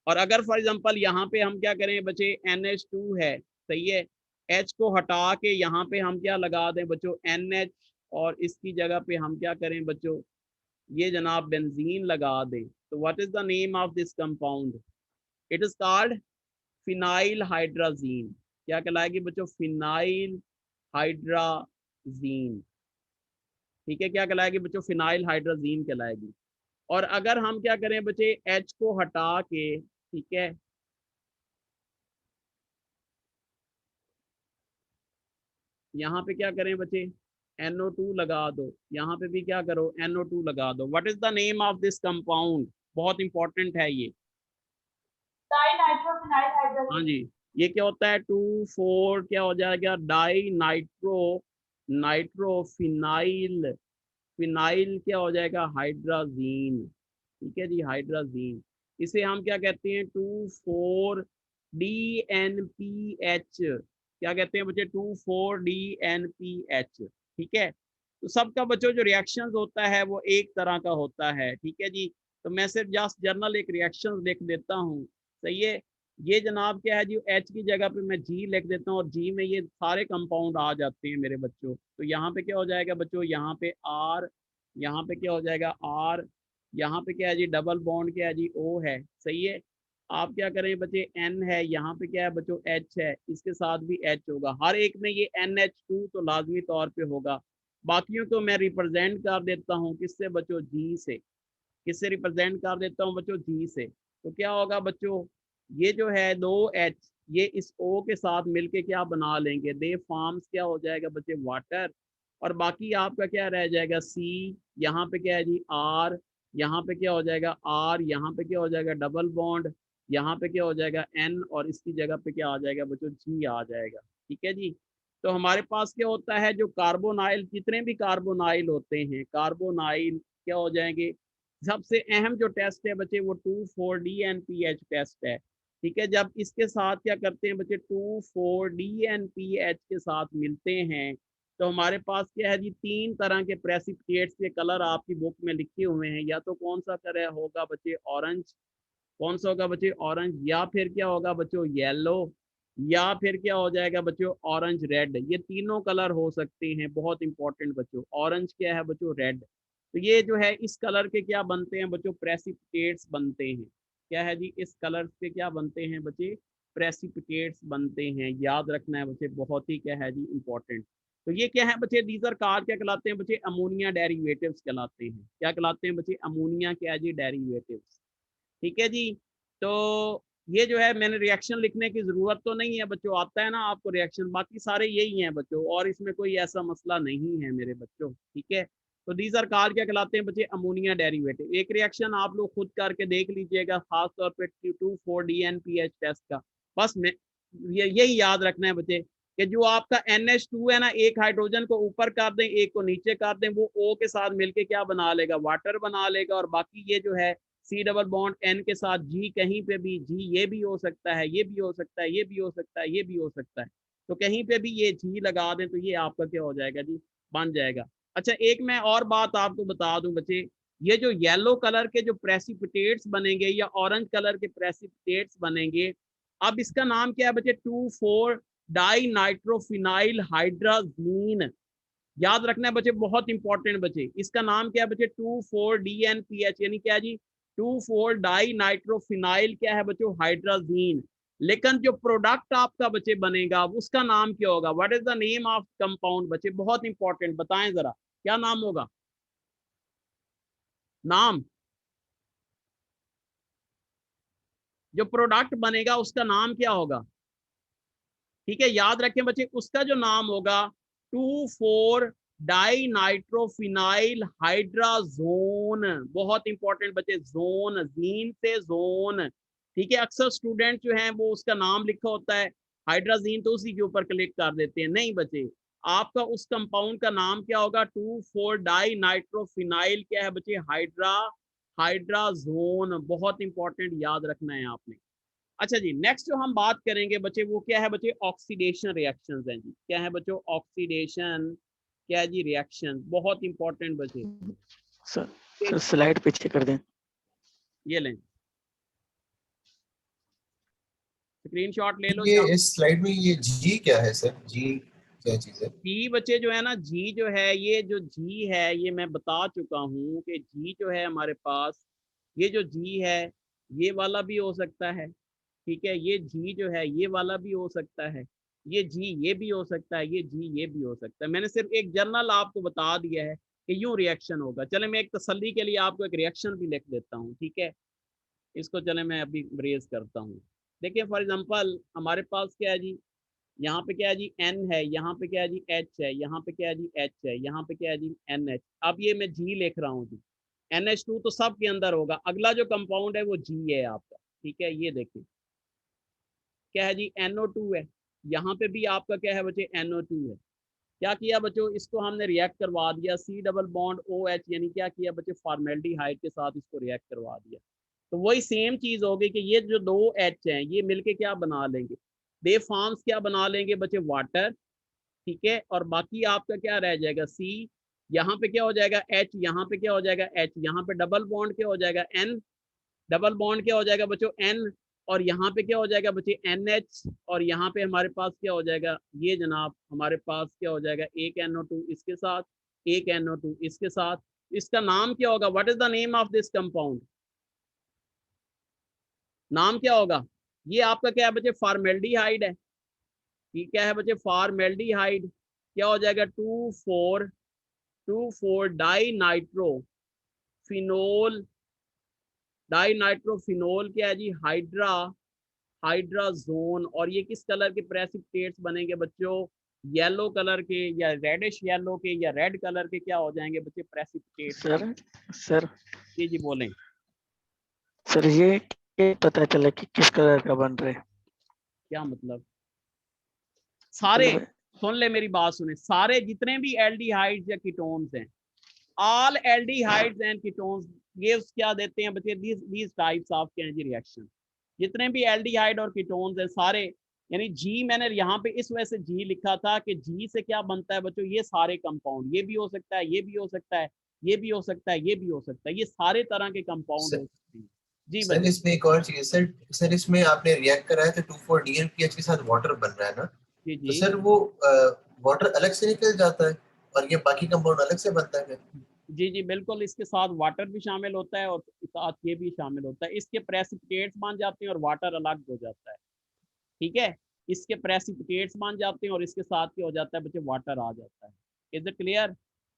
और अगर फॉर एग्जांपल यहाँ पे हम क्या करें बच्चे, NH2 है, सही है, H को हटा के यहाँ पे हम क्या लगा दें बच्चों, NH, और इसकी जगह पे हम क्या करें बच्चों, ये जनाब बेंजीन लगा दें, तो what is the name of this compound? It is called phenyl hydrazine. क्या कहलाएगी बच्चों, फिनाइल हाइड्राजीन। ठीक है, क्या कहलाएगी बच्चों, फिनाइल हाइड्राजीन कहलाएगी। और अगर हम क्या करें बच्चे, H को हटा के, ठीक है, यहाँ पे क्या करें बच्चे, NO2 लगा दो, यहाँ पे भी क्या करो, NO2 लगा दो। What is the name of this compound? बहुत इंपॉर्टेंट है ये। डाई नाइट्रोफिनाइल हाँ हाइड्रोजीन। जी, ये क्या होता है, 2 4 क्या हो जाएगा, डाई नाइट्रो, नाइट्रोफिनाइल, फिनाइल क्या हो जाएगा, हाइड्राजीन। ठीक है जी, हाइड्राजीन। इसे हम क्या कहते हैं, 2,4-DNPH, क्या कहते हैं बच्चे, 2,4-DNPH। ठीक है, तो सबका बच्चों जो रिएक्शंस होता है वो एक तरह का होता है। ठीक है जी, तो मैं सिर्फ जस्ट जर्नल एक रिएक्शन लिख देता हूँ, सही है। ये जनाब क्या है जी, H की जगह पे मैं G लिख देता हूँ और G में ये सारे कंपाउंड आ जाते हैं मेरे बच्चों। तो यहाँ पे क्या हो जाएगा बच्चों, यहाँ पे R, यहाँ पे क्या हो जाएगा R, यहाँ पे क्या है जी, डबल बॉन्ड क्या है जी, O है, सही है। आप क्या करें बच्चे, N है, यहाँ पे क्या है बच्चों, H है, इसके साथ भी H होगा, हर एक में ये NH2 तो लाजमी तौर पे होगा। बाकियों को मैं रिप्रेजेंट कर देता हूँ किससे बच्चों, G से। किससे रिप्रेजेंट कर देता हूँ बच्चों, G से। तो क्या होगा बच्चों, ये जो है 2H, ये इस O के साथ मिलके क्या बना लेंगे, दे फॉर्म्स क्या हो जाएगा बच्चे, वाटर। और बाकी आपका क्या रह जाएगा, C, यहाँ पे क्या है जी R, यहाँ पे क्या हो जाएगा R, यहाँ पे क्या हो जाएगा डबल बॉन्ड, यहाँ पे क्या हो जाएगा N, और इसकी जगह पे क्या आ जाएगा बच्चों, G आ जाएगा। ठीक है जी। तो हमारे पास क्या होता है, जो कार्बोनाइल, जितने भी कार्बोनाइल होते हैं, कार्बोनाइल क्या हो जाएंगे, सबसे अहम जो टेस्ट है बच्चे वो 2,4-DNPH टेस्ट है। ठीक है, जब इसके साथ क्या करते हैं बच्चे, 2,4-DNPH के साथ मिलते हैं तो हमारे पास क्या है जी, 3 तरह के प्रेसिपिटेट्स के कलर आपकी बुक में लिखे हुए हैं। या तो कौन सा कलर होगा बच्चे, ऑरेंज, कौन सा होगा बच्चे, ऑरेंज, या फिर क्या होगा बच्चों, येलो, या फिर क्या हो जाएगा बच्चों, ऑरेंज रेड। ये तीनों कलर हो सकते हैं, बहुत इंपॉर्टेंट बच्चों। ऑरेंज क्या है बच्चों, रेड, तो ये जो है इस कलर के क्या बनते हैं बच्चों, प्रेसिपिटेट्स बनते हैं। क्या है जी, इस कलर के क्या बनते हैं बच्चे, प्रेसिपिटेट्स बनते हैं। याद रखना है बच्चे, बहुत ही क्या है जी इंपॉर्टेंट। तो ये क्या है बच्चे, दीज आर कार क्या कहलाते हैं बच्चे, अमोनिया डेरिवेटिव्स कहलाते हैं। क्या कहलाते हैं बच्चे, अमोनिया क्या है जी, डेरिवेटिव्स। ठीक है जी। तो ये जो है, मैंने रिएक्शन लिखने की जरूरत तो नहीं है बच्चों, आता है ना आपको रिएक्शन, बाकी सारे यही हैं बच्चों, और इसमें कोई ऐसा मसला नहीं है मेरे बच्चों। ठीक है, तो दीज आर कॉल्ड क्या कहलाते हैं बच्चे, अमोनिया डेरिवेटिव। एक रिएक्शन आप लोग खुद करके देख लीजिएगा, खास तौर पे 2,4-DNPH टेस्ट का। बस मैं यही याद रखना है बच्चे कि जो आपका NH2 है ना, एक हाइड्रोजन को ऊपर कर दें, एक को नीचे कर दें, वो O के साथ मिलके क्या बना लेगा, वाटर बना लेगा। और बाकी ये जो है C डबल बॉन्ड N के साथ G, कहीं पे भी G, ये भी हो सकता है, ये भी हो सकता है, ये भी हो सकता है, ये भी हो सकता है। तो कहीं पे भी ये G लगा दें तो ये आपका क्या हो जाएगा जी, बन जाएगा। अच्छा, एक मैं और बात आपको बता दूं बच्चे, ये जो येलो कलर के जो प्रेसिपिटेट्स बनेंगे या ऑरेंज कलर के प्रेसिपिटेट्स बनेंगे, अब इसका नाम क्या है बच्चे, 2,4-डाई नाइट्रोफिनाइल हाइड्राजीन। याद रखना है बच्चे, बहुत इंपॉर्टेंट बच्चे, इसका नाम क्या है बच्चे, 2,4-DNPH, यानी क्या जी, 2,4-डाई नाइट्रोफिनाइल क्या है बच्चों, हाइड्राजीन। लेकिन जो प्रोडक्ट आपका बच्चे बनेगा उसका नाम क्या होगा, what is the name of compound बच्चे, बहुत इंपॉर्टेंट, बताएं जरा क्या नाम होगा, नाम, जो प्रोडक्ट बनेगा उसका नाम क्या होगा। ठीक है, याद रखें बच्चे, उसका जो नाम होगा 2,4-डाई नाइट्रोफिनाइल हाइड्राजोन। बहुत इंपॉर्टेंट बच्चे, जोन, जीन से जोन। ठीक है, अक्सर स्टूडेंट जो हैं वो उसका नाम लिखा होता है हाइड्राजीन, तो उसी के ऊपर क्लिक कर देते हैं। नहीं बच्चे, आपका उस कंपाउंड का नाम क्या होगा, 2,4-डाई नाइट्रोफिनाइल क्या है बच्चे, हाइड्राजोन। बहुत इंपॉर्टेंट, याद रखना है आपने। अच्छा जी, नेक्स्ट जो हम बात करेंगे बच्चे वो क्या है बच्चे, ऑक्सीडेशन रिएक्शंस हैं जी। क्या है बच्चों, ऑक्सीडेशन क्या है जी, रिएक्शन, बहुत इंपॉर्टेंट बच्चे। सर स्लाइड पीछे कर दें। ये लें, स्क्रीनशॉट ले लो। ये इस स्लाइड में ये जी क्या है सर, जी क्या चीज है? जी बच्चे जो है ना, जी जो है, ये जो जी है ये मैं बता चुका हूँ कि जी जो है हमारे पास, ये जो जी है ये वाला भी हो सकता है। ठीक है, ये जी जो है ये वाला भी हो सकता है, ये जी ये भी हो सकता है, ये जी ये भी हो सकता है। मैंने सिर्फ एक जनरल आपको बता दिया है कि यूं रिएक्शन होगा। चले मैं एक तसल्ली के लिए आपको एक रिएक्शन भी लिख देता हूँ। ठीक है, इसको चले मैं अभी रेज करता हूँ। देखिए फॉर एग्जांपल हमारे पास क्या है जी, यहाँ पे क्या है जी N है, यहाँ पे क्या है जी H है, यहाँ पे क्या है जी H है, यहाँ पे क्या है जी NH। अब ये मैं G लिख रहा हूँ जी, NH2 तो सब के अंदर होगा। अगला जो कंपाउंड है वो G है आपका। ठीक है, ये देखिए क्या है जी, NO2 है। यहाँ पे भी आपका क्या है बच्चे, NO2 है। क्या किया बच्चों, इसको हमने रिएक्ट करवा दिया, C डबल बॉन्ड OH, यानी क्या किया बच्चे, फॉर्मेल्डिहाइड के साथ इसको रिएक्ट करवा दिया। तो वही सेम चीज होगी कि ये जो दो H हैं ये मिलके क्या बना लेंगे, दे फॉर्म्स क्या बना लेंगे बच्चे, वाटर। ठीक है, और बाकी आपका क्या रह जाएगा, C, यहाँ पे क्या हो जाएगा H, यहाँ पे क्या हो जाएगा H, यहाँ पे डबल बॉन्ड क्या हो जाएगा N, डबल बॉन्ड क्या हो जाएगा बच्चों N, और यहाँ पे क्या हो जाएगा बच्चे NH, और यहाँ पे हमारे पास क्या हो जाएगा, ये जनाब हमारे पास क्या हो जाएगा, एक NO2 इसके साथ, एक NO2 इसके साथ। इसका नाम क्या होगा, what is the name of this compound, नाम क्या होगा, ये आपका क्या है बच्चे, फॉर्मेल्डिहाइड है। ये क्या है बच्चे, फॉर्मेल्डिहाइड। क्या हो जाएगा, 2,4-डाई नाइट्रो फिनोल, डाई नाइट्रोफिनोल क्या है जी, हाइड्राजोन। और ये किस कलर के प्रेसिपिटेट्स बनेंगे बच्चों, येलो कलर के या रेडिश येलो के या रेड कलर के क्या हो जाएंगे बच्चे, प्रेसिपिटेट्स। सर जी बोलें। सर ये पता चला कि किस कलर का बन रहा है, क्या मतलब, सारे, सुन ले मेरी बात सुने, सारे जितने भी एल्डिहाइड्स या कीटोन्स हैं, all aldehydes and ketones gives क्या देते हैं बच्चे, these टाइप्स ऑफ क्या है जी रिएक्शन। जितने भी एल्डिहाइड और कीटोन्स हैं सारे, यानी जी मैंने यहाँ पे इस वजह से जी लिखा था कि जी से क्या बनता है बच्चों, ये सारे कंपाउंड, ये भी हो सकता है, ये भी हो सकता है, ये भी हो सकता है, ये भी हो सकता है, ये सारे तरह के कंपाउंड हो सकते हैं जी सर बच्चे। इसमें एक और चीज सर, सर इसमें आपने रिएक्ट कराया तो 2,4-DNPH के साथ वाटर बन रहा है ना, जी तो जी सर वो वाटर अलग से निकल जाता है और ये बाकी कंपाउंड अलग से बनता है फिर? जी जी बिल्कुल, इसके साथ वाटर भी शामिल होता है और साथ ये भी शामिल होता है। इसके प्रेसिपिटेट्स बन जाते हैं और वाटर अलग हो जाता है, ठीक है। इसके प्रेसिपिटेट्स बन जाते हैं और इसके साथ क्या हो जाता है बच्चे, वाटर आ जाता है। Is it clear?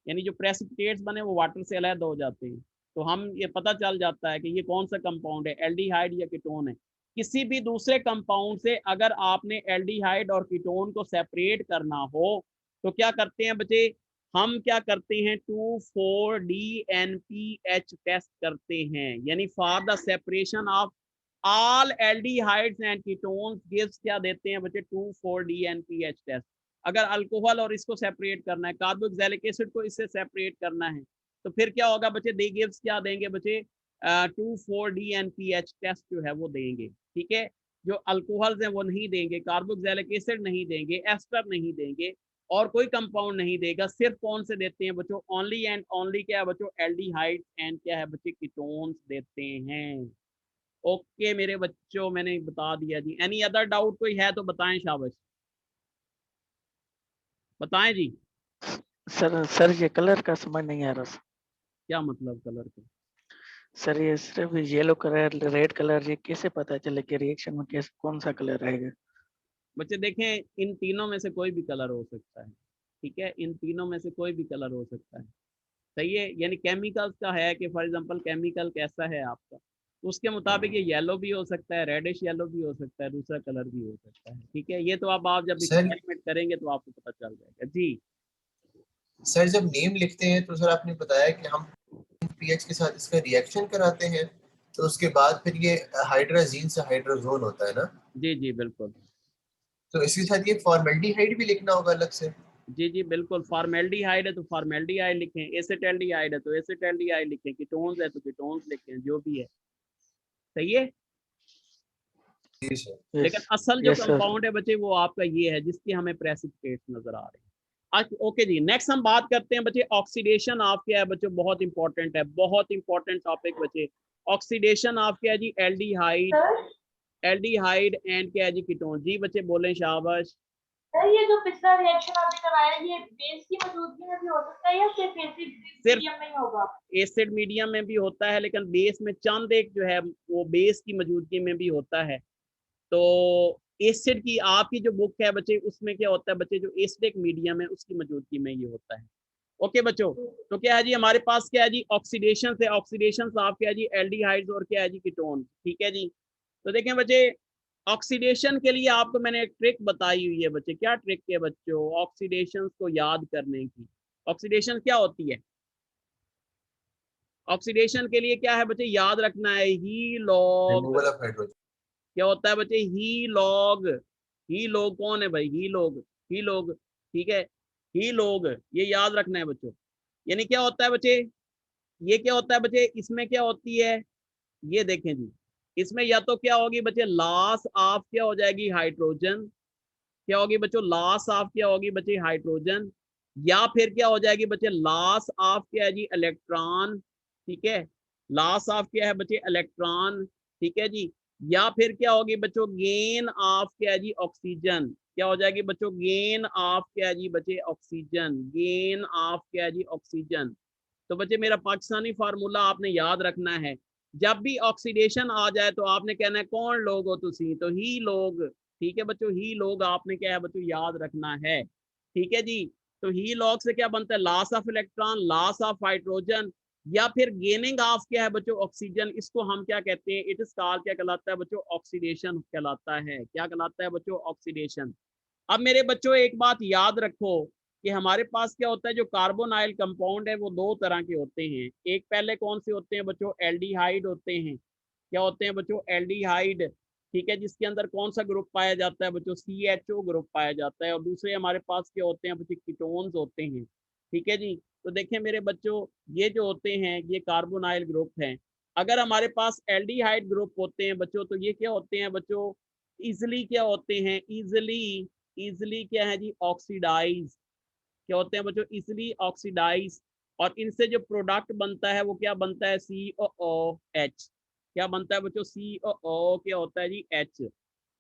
यानी जो प्रेसिपिटेट्स बने वो वाटर से अलग हो जाते हैं। तो हम ये पता चल जाता है कि ये कौन सा कंपाउंड है, एल्डिहाइड या कीटोन है। किसी भी दूसरे कंपाउंड से अगर आपने एल्डिहाइड और कीटोन को सेपरेट करना हो तो क्या करते हैं बच्चे, हम क्या करते हैं 2,4-DNPH टेस्ट करते हैं। यानी for the separation of all aldehydes and ketones gives क्या देते हैं बच्चे, 2,4-DNPH टेस्ट। अगर अल्कोहल और इसको सेपरेट करना है, कार्बोक्सिलिक एसिड को इससे सेपरेट करना है, तो फिर क्या होगा बच्चे, दे गिव्स क्या देंगे बच्चे, 2,4-DNPH टेस्ट जो है वो देंगे, ठीक है। जो अल्कोहल्स हैं वो नहीं देंगे, कार्बोक्सिलिक एसिड नहीं देंगे, एस्टर नहीं देंगे और कोई कंपाउंड नहीं देगा। सिर्फ कौन से देते हैं बच्चों, ओनली एंड ओनली क्या है बच्चों, एल्डिहाइड एंड क्या है बच्चे, कीटोन्स देते हैं। ओके मेरे बच्चों, मैंने बता दिया जी। एनी अदर डाउट कोई है तो बताएं, शाबाश बताएं जी। सर ये कलर का समझ नहीं आ रहा सर। क्या मतलब कलर का? सर ये सिर्फ येलो कलर रेड कलर ये कैसे पता चले कि रिएक्शन में कैसे कौन सा कलर रहेगा? बच्चे देखें, इन तीनों में से कोई भी कलर हो सकता है, ठीक है, इन तीनों में से कोई भी कलर हो सकता है, सही है। यानी केमिकल्स का है कि फॉर एग्जांपल केमिकल कैसा है आपका, तो उसके मुताबिक ये येलो भी हो सकता है, रेडिश येलो भी हो सकता है, दूसरा कलर भी हो सकता है, ठीक है। ये तो आप जब सर एक्सपेरिमेंट करेंगे तो आपको पता चल जाएगा जी। सर जब नेम लिखते हैं तो सर आपने बताया कि हम पीएच के साथ इसका रिएक्शन कराते हैं, तो उसके बाद फिर ये हाइड्राजीन से हाइड्रोजोन होता है ना, जी जी बिल्कुल। तो इसके साथ ये फॉर्मेल्डिहाइड भी लिखना होगा अलग से? जी जी बिल्कुल, फॉर्मेल्डिहाइड है तो फॉर्मेल्डिहाइड लिखें, एसिटाल्डिहाइड है तो एसिटाल्डिहाइड लिखें, कीटोन्स है तो कीटोन्स लिखें, जो भी है, सही है। जी सर। लेकिन यस असल जो यस सर। कंपाउंड है बच्चे वो आपका ये है जिसके हमें प्रेसिपिटेट्स नजर आ रहे हैं। ओके जी, नेक्स्ट हम बात करते हैं बच्चे ऑक्सीडेशन ऑफ क्या है बच्चों, बहुत इंपॉर्टेंट है, बहुत इंपॉर्टेंट टॉपिक बच्चे। ऑक्सीडेशन ऑफ क्या है जी, एल्डिहाइड, सर एल्डिहाइड एंड क्या है जी, कीटोन। जी बच्चे बोलें, शाबाश। सर ये जो पिछला रिएक्शन आपने कराया ये बेस की मौजूदगी में भी हो सकता है या सिर्फ एसिड सिर्फ मीडियम में ही होगा? एसिड मीडियम में भी होता है, लेकिन बेस में चंद एक जो है वो बेस की मौजूदगी में भी होता है। तो एसिड की आपकी जो बुक है बच्चे उसमें क्या होता है बच्चे, जो एसिडिक मीडियम है उसकी मौजूदगी में ये होता है। ओके बच्चों, तो क्या है जी हमारे पास क्या है जी, ऑक्सीडेशन से, ऑक्सीडेशन आप क्या है जी, एल्डिहाइड्स और क्या है जी, कीटोन, ठीक है जी। तो देखें बच्चे, ऑक्सीडेशन के लिए आपको मैंने एक ट्रिक बताई हुई है बच्चे। क्या ट्रिक है बच्चों, ऑक्सीडेशन को याद करने की। ऑक्सीडेशन क्या होती है, ऑक्सीडेशन के लिए क्या है बच्चे, याद रखना है, ही लॉग। Removal of hydrogen. क्या होता है बच्चे, ही लॉग। ही लोग कौन है भाई, ही लोग, ही लोग, ठीक है, ही लोग, ये याद रखना है बच्चों। यानी क्या होता है बच्चे, ये क्या होता है बच्चे, इसमें क्या होती है, ये देखें जी, इसमें या तो क्या होगी बच्चे, लॉस ऑफ क्या हो जाएगी, हाइड्रोजन। क्या होगी बच्चों, लॉस ऑफ क्या होगी बच्चे, हाइड्रोजन। या फिर क्या हो जाएगी बच्चे, लॉस ऑफ क्या है जी, इलेक्ट्रॉन, ठीक है, लॉस ऑफ क्या है बच्चे, इलेक्ट्रॉन, ठीक है जी। या फिर क्या होगी बच्चों, गेन ऑफ क्या है जी, ऑक्सीजन। क्या हो जाएगी बच्चों, गेन ऑफ क्या है जी बच्चे, ऑक्सीजन, गेन ऑफ क्या है जी, ऑक्सीजन। तो बच्चे मेरा पाकिस्तानी फार्मूला आपने याद रखना है, जब भी ऑक्सीडेशन आ जाए तो आपने कहना है कौन लोग हो तुसी, तो ही लोग, ठीक है बच्चों, ही लोग आपने क्या है बच्चों याद रखना है, ठीक है जी। तो ही लॉग से क्या बनता है, loss of electron, loss of hydrogen, या फिर गेनिंग ऑफ क्या है बच्चों, ऑक्सीजन। इसको हम क्या कहते हैं, इट इज कॉल्ड क्या कहलाता है बच्चों, ऑक्सीडेशन कहलाता है। क्या कहलाता है बच्चों, ऑक्सीडेशन। अब मेरे बच्चों एक बात याद रखो कि हमारे पास क्या होता है, जो कार्बोनाइल कंपाउंड है वो दो तरह के होते हैं। एक पहले कौन से होते हैं बच्चों, एल्डिहाइड होते हैं। क्या होते हैं बच्चों, एल्डिहाइड, ठीक है, जिसके अंदर कौन सा ग्रुप पाया जाता है बच्चों, CHO ग्रुप पाया जाता है। और दूसरे हमारे पास क्या होते हैं बच्चों, कीटोन्स होते हैं, ठीक है जी। तो देखें मेरे बच्चों, ये जो होते हैं ये कार्बोनाइल ग्रुप हैं। अगर हमारे पास एल्डिहाइड ग्रुप होते हैं बच्चों, तो ये क्या होते हैं बच्चों, इजिली क्या होते हैं, इजिली, इजिली क्या है जी, ऑक्सीडाइज। क्या होते हैं बच्चों, इजिली ऑक्सीडाइज। और इनसे जो प्रोडक्ट बनता है वो क्या बनता है, COOH। क्या बनता है बच्चों, COO क्या होता है जी, H,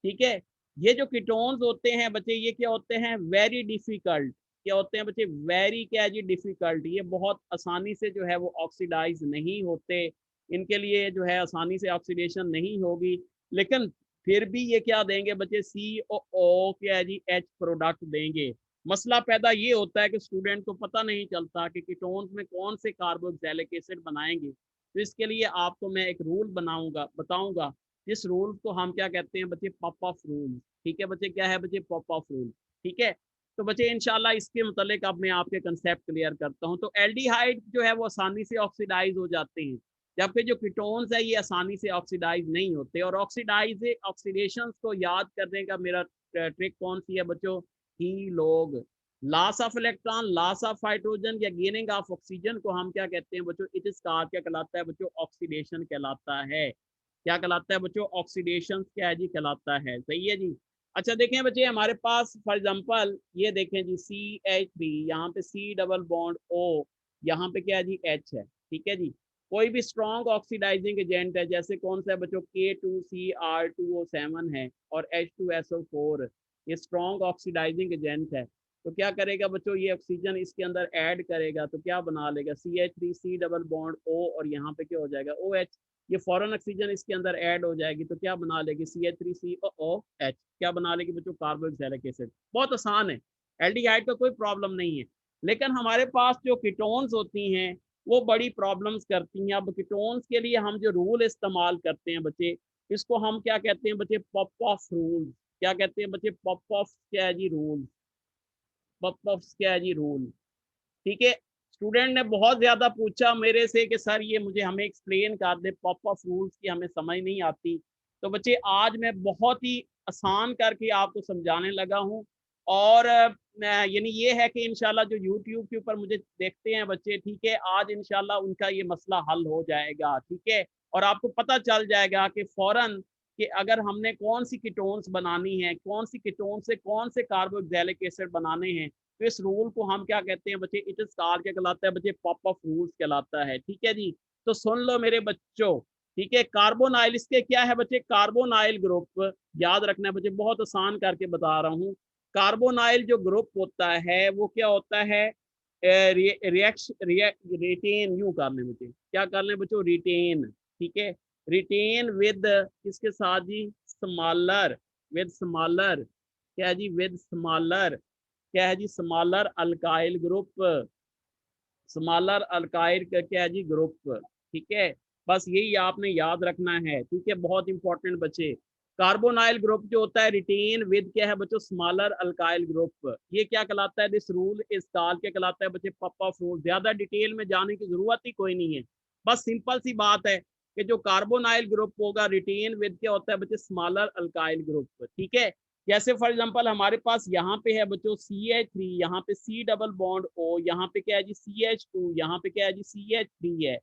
ठीक है। ये जो कीटोन्स होते हैं बच्चे ये क्या होते हैं, वेरी डिफिकल्ट, क्या होते हैं बच्चे, वेरी क्या है जी डिफिकल्ट, ये बहुत आसानी से जो है वो ऑक्सीडाइज नहीं होते, इनके लिए जो है आसानी से ऑक्सीडेशन नहीं होगी, लेकिन फिर भी ये क्या देंगे बच्चे, COO क्या है जी H प्रोडक्ट देंगे। मसला पैदा ये होता है कि स्टूडेंट को पता नहीं चलता कि कीटोन्स में कौन से कार्बोक्सिलिक एसिड बनाएंगे। तो इसके लिए आपको मैं एक रूल बताऊंगा, जिस रूल को हम क्या कहते हैं बच्चे, पॉप ऑफ रूल। ठीक है बच्चे, क्या है बच्चे, पॉप ऑफ रूल। ठीक है, तो बच्चे इंशाल्लाह इसके मुतालिक अब मैं आपके कंसेप्ट क्लियर करता हूँ। तो एल्डिहाइड जो है वो आसानी से ऑक्सीडाइज हो जाते हैं, जबकि जो कीटोन्स है ये आसानी से ऑक्सीडाइज नहीं होते। और ऑक्सीडेशन को याद करने का मेरा ट्रिक कौन सी है बच्चों, ही लोग loss of electron, loss of hydrogen या गेनिंग ऑफ ऑक्सीजन को हम क्या कहते हैं बच्चों, इट इज कॉल्ड, क्या कहलाता है बच्चों, ऑक्सीडेशन कहलाता है। क्या कहलाता है बच्चों, ऑक्सीडेशन क्या है जी, कहलाता है। सही है जी। अच्छा देखें बच्चे, हमारे पास फॉर एग्जांपल ये देखें जी, CH3, यहाँ पे C डबल बॉन्ड O, यहाँ पे क्या है जी, H है। ठीक है जी। कोई भी स्ट्रॉन्ग ऑक्सीडाइजिंग एजेंट है, जैसे कौन सा है बच्चों, K2Cr2O7 है और H2SO4, ये स्ट्रॉन्ग ऑक्सीडाइजिंग एजेंट है। तो क्या करेगा बच्चों, ये ऑक्सीजन इसके अंदर ऐड करेगा तो क्या बना लेगा, CH3 C double bond O, और यहाँ पे क्या हो जाएगा, OH। ये फॉरन ऑक्सीजन इसके अंदर ऐड हो जाएगी तो क्या बना लेगी, CH3COOH, क्या बना लेगी बच्चों, कार्बोक्सिलिक एसिड। बहुत आसान है, एल्डिहाइड का कोई प्रॉब्लम नहीं है। लेकिन हमारे पास जो कीटोन्स होती हैं वो बड़ी प्रॉब्लम्स करती हैं। अब कीटोन्स के लिए हम जो रूल इस्तेमाल करते हैं बच्चे, इसको हम क्या कहते हैं बच्चे, पॉप ऑफ रूल। क्या कहते हैं बच्चे, पॉप ऑफ क्या है जी रूल, पॉप ऑफ क्या है जी रूल। ठीक है, स्टूडेंट ने बहुत ज्यादा पूछा मेरे से कि सर ये मुझे हमें एक्सप्लेन कर दे, पॉप ऑफ रूल्स की हमें समझ नहीं आती। तो बच्चे आज मैं बहुत ही आसान करके आपको समझाने लगा हूँ। और यानी ये है कि इंशाल्लाह जो यूट्यूब के ऊपर मुझे देखते हैं बच्चे, ठीक है, आज इंशाल्लाह उनका ये मसला हल हो जाएगा। ठीक है, और आपको पता चल जाएगा कि फौरन कि अगर हमने कौन सी कीटोन्स बनानी है, कौन सी कीटोन से कौन से कार्बोक्सिलिक एसिड बनाने हैं। तो इस रूल को हम क्या कहते हैं बच्चे, इट इज कॉल्ड, क्या कहलाता है बच्चे, पॉप ऑफ रूल्स कहलाता है। ठीक है जी। तो सुन लो मेरे बच्चों, ठीक है, कार्बोनाइल, इसके क्या है बच्चे, कार्बोनाइल ग्रुप याद रखना है बच्चे, बहुत आसान करके बता रहा हूँ। कार्बोनाइल जो ग्रुप होता है वो क्या होता है, रिटेन, यूं कर लें बच्चे, क्या कर लें बच्चों, रिटेन। ठीक है, रिटेन विद किसके साथ जी, स्मॉलर, विद स्मॉलर, क्या है जी, विद स्मॉलर, क्या है जी, smaller alkyl group, smaller alkyl का क्या है जी, ग्रुप। ठीक है, बस यही आपने याद रखना है। ठीक है, बहुत इंपॉर्टेंट बच्चे। कार्बोनाइल ग्रुप जो होता है रिटेन विद क्या है बच्चों, स्मॉलर अल्काइल ग्रुप, ये क्या कहलाता है, दिस रूल इस कॉल्ड, क्या कहलाता है बच्चे, पॉप ऑफ रूल। ज्यादा डिटेल में जाने की जरूरत ही कोई नहीं है, बस सिंपल सी बात है कि जो कार्बोनाइल ग्रुप होगा रिटेन विद क्या होता है बच्चे, स्मॉलर अल्काइल ग्रुप। ठीक है, जैसे फॉर एग्जांपल हमारे पास यहाँ पे है बच्चों CH3, यहाँ पे C डबल बॉन्ड O, यहाँ पे क्या है जी CH2, यहाँ पे क्या है जी CH3 है।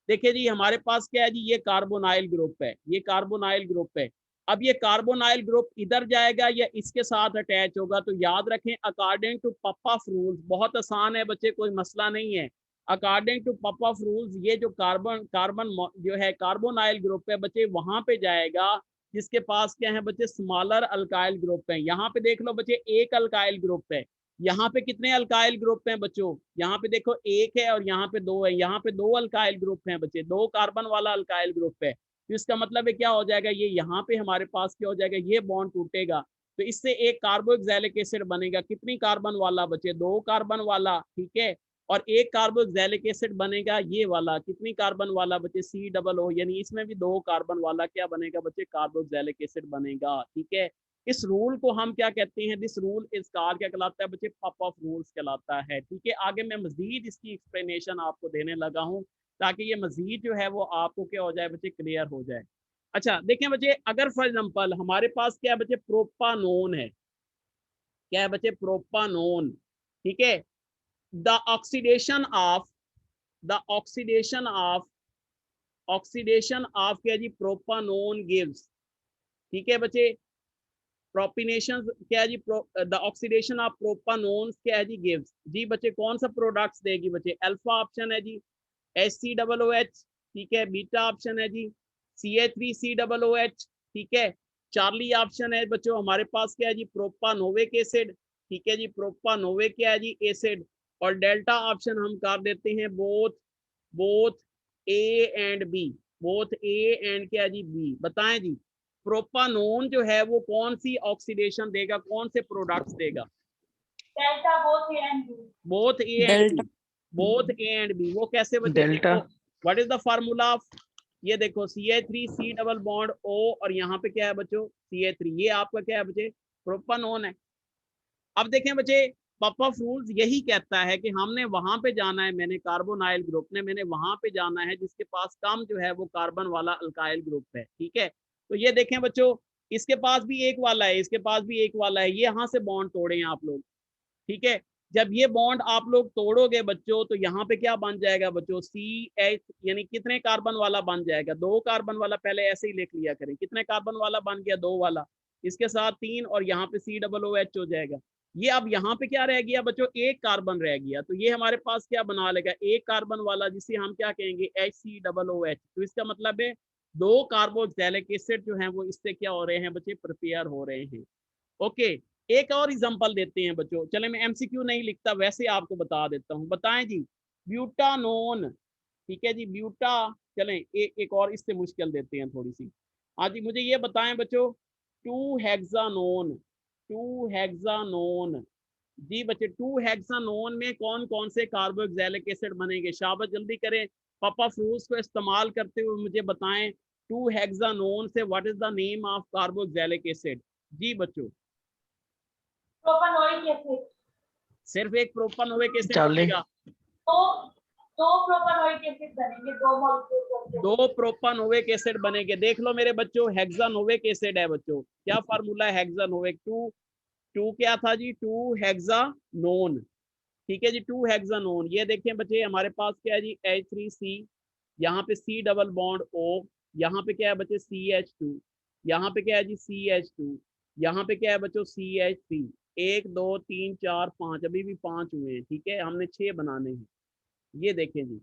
देखिए जी हमारे पास क्या है जी, ये कार्बोनाइल ग्रुप है, ये कार्बोनाइल ग्रुप है। अब ये कार्बोनाइल ग्रुप इधर जाएगा या इसके साथ अटैच होगा, तो याद रखें according to Popoff rules, बहुत आसान है बच्चे, कोई मसला नहीं है। According to Popoff rules ये जो कार्बन कार्बन जो है कार्बोनाइल ग्रुप है बच्चे, वहां पे जाएगा जिसके पास क्या है बच्चे, स्मॉलर अल्काइल ग्रुप है। यहाँ पे देख लो बच्चे, एक अल्काइल ग्रुप है। यहाँ पे कितने अल्काइल ग्रुप हैं बच्चों, यहाँ पे देखो एक है और यहाँ पे दो है, यहाँ पे दो अल्काइल ग्रुप हैं बच्चे, दो कार्बन वाला अल्काइल ग्रुप है। तो इसका मतलब है क्या हो जाएगा, ये यहाँ पे हमारे पास क्या हो जाएगा, ये बॉन्ड टूटेगा तो इससे एक कार्बोक्सिलिक एसिड बनेगा। कितनी कार्बन वाला बच्चे, दो कार्बन वाला। ठीक है, और एक कार्बोक्सिलिक एसिड बनेगा ये वाला, कितनी कार्बन वाला बच्चे, C00, यानी इसमें भी दो कार्बन वाला क्या बनेगा बच्चे, कार्बोक्सिलिक एसिड बनेगा। ठीक है, इस रूल को हम क्या कहते हैं, दिस रूल इज कॉल्ड, क्या कहलाता है बच्चे, पॉप ऑफ रूल्स कहलाता है। ठीक है, आगे मैं मजीद इसकी एक्सप्लेनेशन आपको देने लगा हूँ ताकि ये मजीद जो है वो आपको क्या हो जाए बच्चे, क्लियर हो जाए। अच्छा देखें बच्चे, अगर फॉर एग्जांपल हमारे पास क्या है बच्चे, प्रोपानोन है, क्या है बच्चे, प्रोपानोन। ठीक है, the oxidation of the oxidation of क्या जी, प्रोपानोन गिव्स। ठीक है बच्चे, प्रोपिनेशन क्या है जी, द ऑक्सीडेशन ऑफ प्रोपानोन क्या है जी, गिव्स जी बच्चे, कौन सा प्रोडक्ट्स देगी बच्चे, अल्फा ऑप्शन है जी HCOOH। ठीक है, बीटा ऑप्शन है जी CH3COOH। ठीक है, चार्ली ऑप्शन है बच्चों हमारे पास क्या है जी, प्रोपानोविक एसिड। ठीक है जी। प्रोपानोविक क्या है जी, एसिड, और डेल्टा ऑप्शन हम कर देते हैं both A and B, both A and क्या जी बी। बताएं जी प्रोपानोन जो है वो कौन सी ऑक्सीडेशन देगा, कौन से प्रोडक्ट्स देगा? Delta both A and B. Both A and B, both A and B. वो कैसे बच्चे? Delta. What is the formula of, ये देखो CH3 C double bond O, और यहाँ पे क्या है बच्चों CH3, ये आपका क्या है बच्चे प्रोपानोन है। अब देखें बच्चे पॉपअप रूल्स यही कहता है कि हमने वहां पे जाना है, मैंने कार्बोनाइल ग्रुप ने, मैंने वहां पे जाना है जिसके पास कम जो है वो कार्बन वाला अल्काइल ग्रुप है, ठीक है। तो ये देखें बच्चों, इसके पास भी एक वाला है, इसके पास भी एक वाला है, ये यहाँ से बॉन्ड तोड़े हैं आप लोग, ठीक है। जब ये बॉन्ड आप लोग तोड़ोगे बच्चों तो यहाँ पे क्या बन जाएगा बच्चों, CH, यानी कितने कार्बन वाला बन जाएगा? 2 कार्बन वाला। पहले ऐसे ही लिख लिया करें, कितने कार्बन वाला बन गया? 2 वाला, इसके साथ 3, और यहाँ पे COOH हो जाएगा। ये अब यहाँ पे क्या रह गया बच्चों, 1 कार्बन रह गया। तो ये हमारे पास क्या बना लेगा, 1 कार्बन वाला, जिसे हम क्या कहेंगे HCOOH। तो इसका मतलब है 2 कार्बोक्सिलिक एसिड जो है वो इससे क्या हो रहे हैं बच्चे, प्रिपेयर हो रहे हैं। ओके, एक और एग्जांपल देते हैं बच्चों। चले मैं MCQ नहीं लिखता, वैसे आपको बता देता हूँ। बताएं जी ब्यूटानोन, ठीक है जी ब्यूटा। चलें एक और इससे मुश्किल देते हैं थोड़ी सी। हाँ जी, मुझे ये बताएं बच्चों 2 हेक्सानोन जी बच्चे, 2 हेक्सानोन में कौन कौन से कार्बोक्सिलिक एसिड बनेंगे? शाबाश, जल्दी करें। पापा फ्रूट्स को इस्तेमाल करते हुए मुझे बताएं 2 हेक्सानोन से what is the name of carboxylic acid. जी बच्चों, प्रोपानोइक एसिड। सिर्फ एक प्रोपानोइक एसिड चार्ली। बनेगा? तो 2 प्रोपानोइक एसिड बनेंगे, 2 मॉलिक्यूल। 2 प्रोपानोइक एसिड बनेंगे। देख लो मेरे बच्चों, हेक्सानोइक एसिड है बच्चों। क्या फार्मूला है हेक्सानोइक? 2 क्या था जी, 2 हेक्सानोन, ठीक है जी 2 हेक्सानोन। ये देखें बच्चे हमारे पास क्या है जी H3C, यहाँ पे C डबल बॉन्ड O, यहाँ पे क्या है बच्चे CH2, यहाँ पे क्या है जी CH2, यहाँ पे क्या है बच्चों CH3। 1 2 3 4 5, अभी भी 5 हुए हैं, ठीक है, हमने 6 बनाने हैं। ये देखें जी,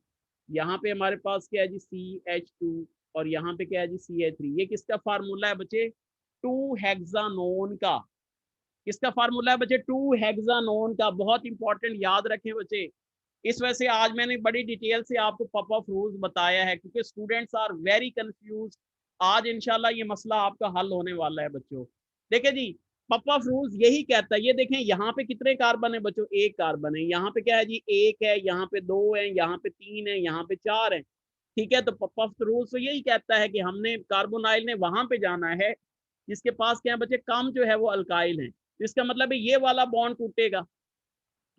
यहाँ पे हमारे पास क्या है जी CH2, और यहाँ पे क्या है जी CH3। ये किसका फार्मूला है बच्चे, 2 हेक्सानोन का। किसका फार्मूला है बच्चे, 2 हेक्सानोन का। बहुत इंपॉर्टेंट, याद रखें बच्चे। इस वजह से आज मैंने बड़ी डिटेल से आपको पॉपअप रूल्स बताया है, क्योंकि स्टूडेंट्स आर वेरी कंफ्यूज। आज इंशाल्लाह ये मसला आपका हल होने वाला है बच्चों। देखिए जी पॉपअप रूल्स यही कहता है, ये देखें यहाँ पे कितने कार्बन है बच्चों, 1 कार्बन है। यहाँ पे क्या है जी 1 है, यहाँ पे 2 है, यहाँ पे 3 है, यहाँ पे 4 है, ठीक है। तो पॉपअप रूल्स तो यही कहता है कि हमने कार्बोनाइल ने वहां पे जाना है जिसके पास क्या है बच्चे, कम जो है वो अल्काइल है। तो इसका मतलब है ये वाला बॉन्ड टूटेगा,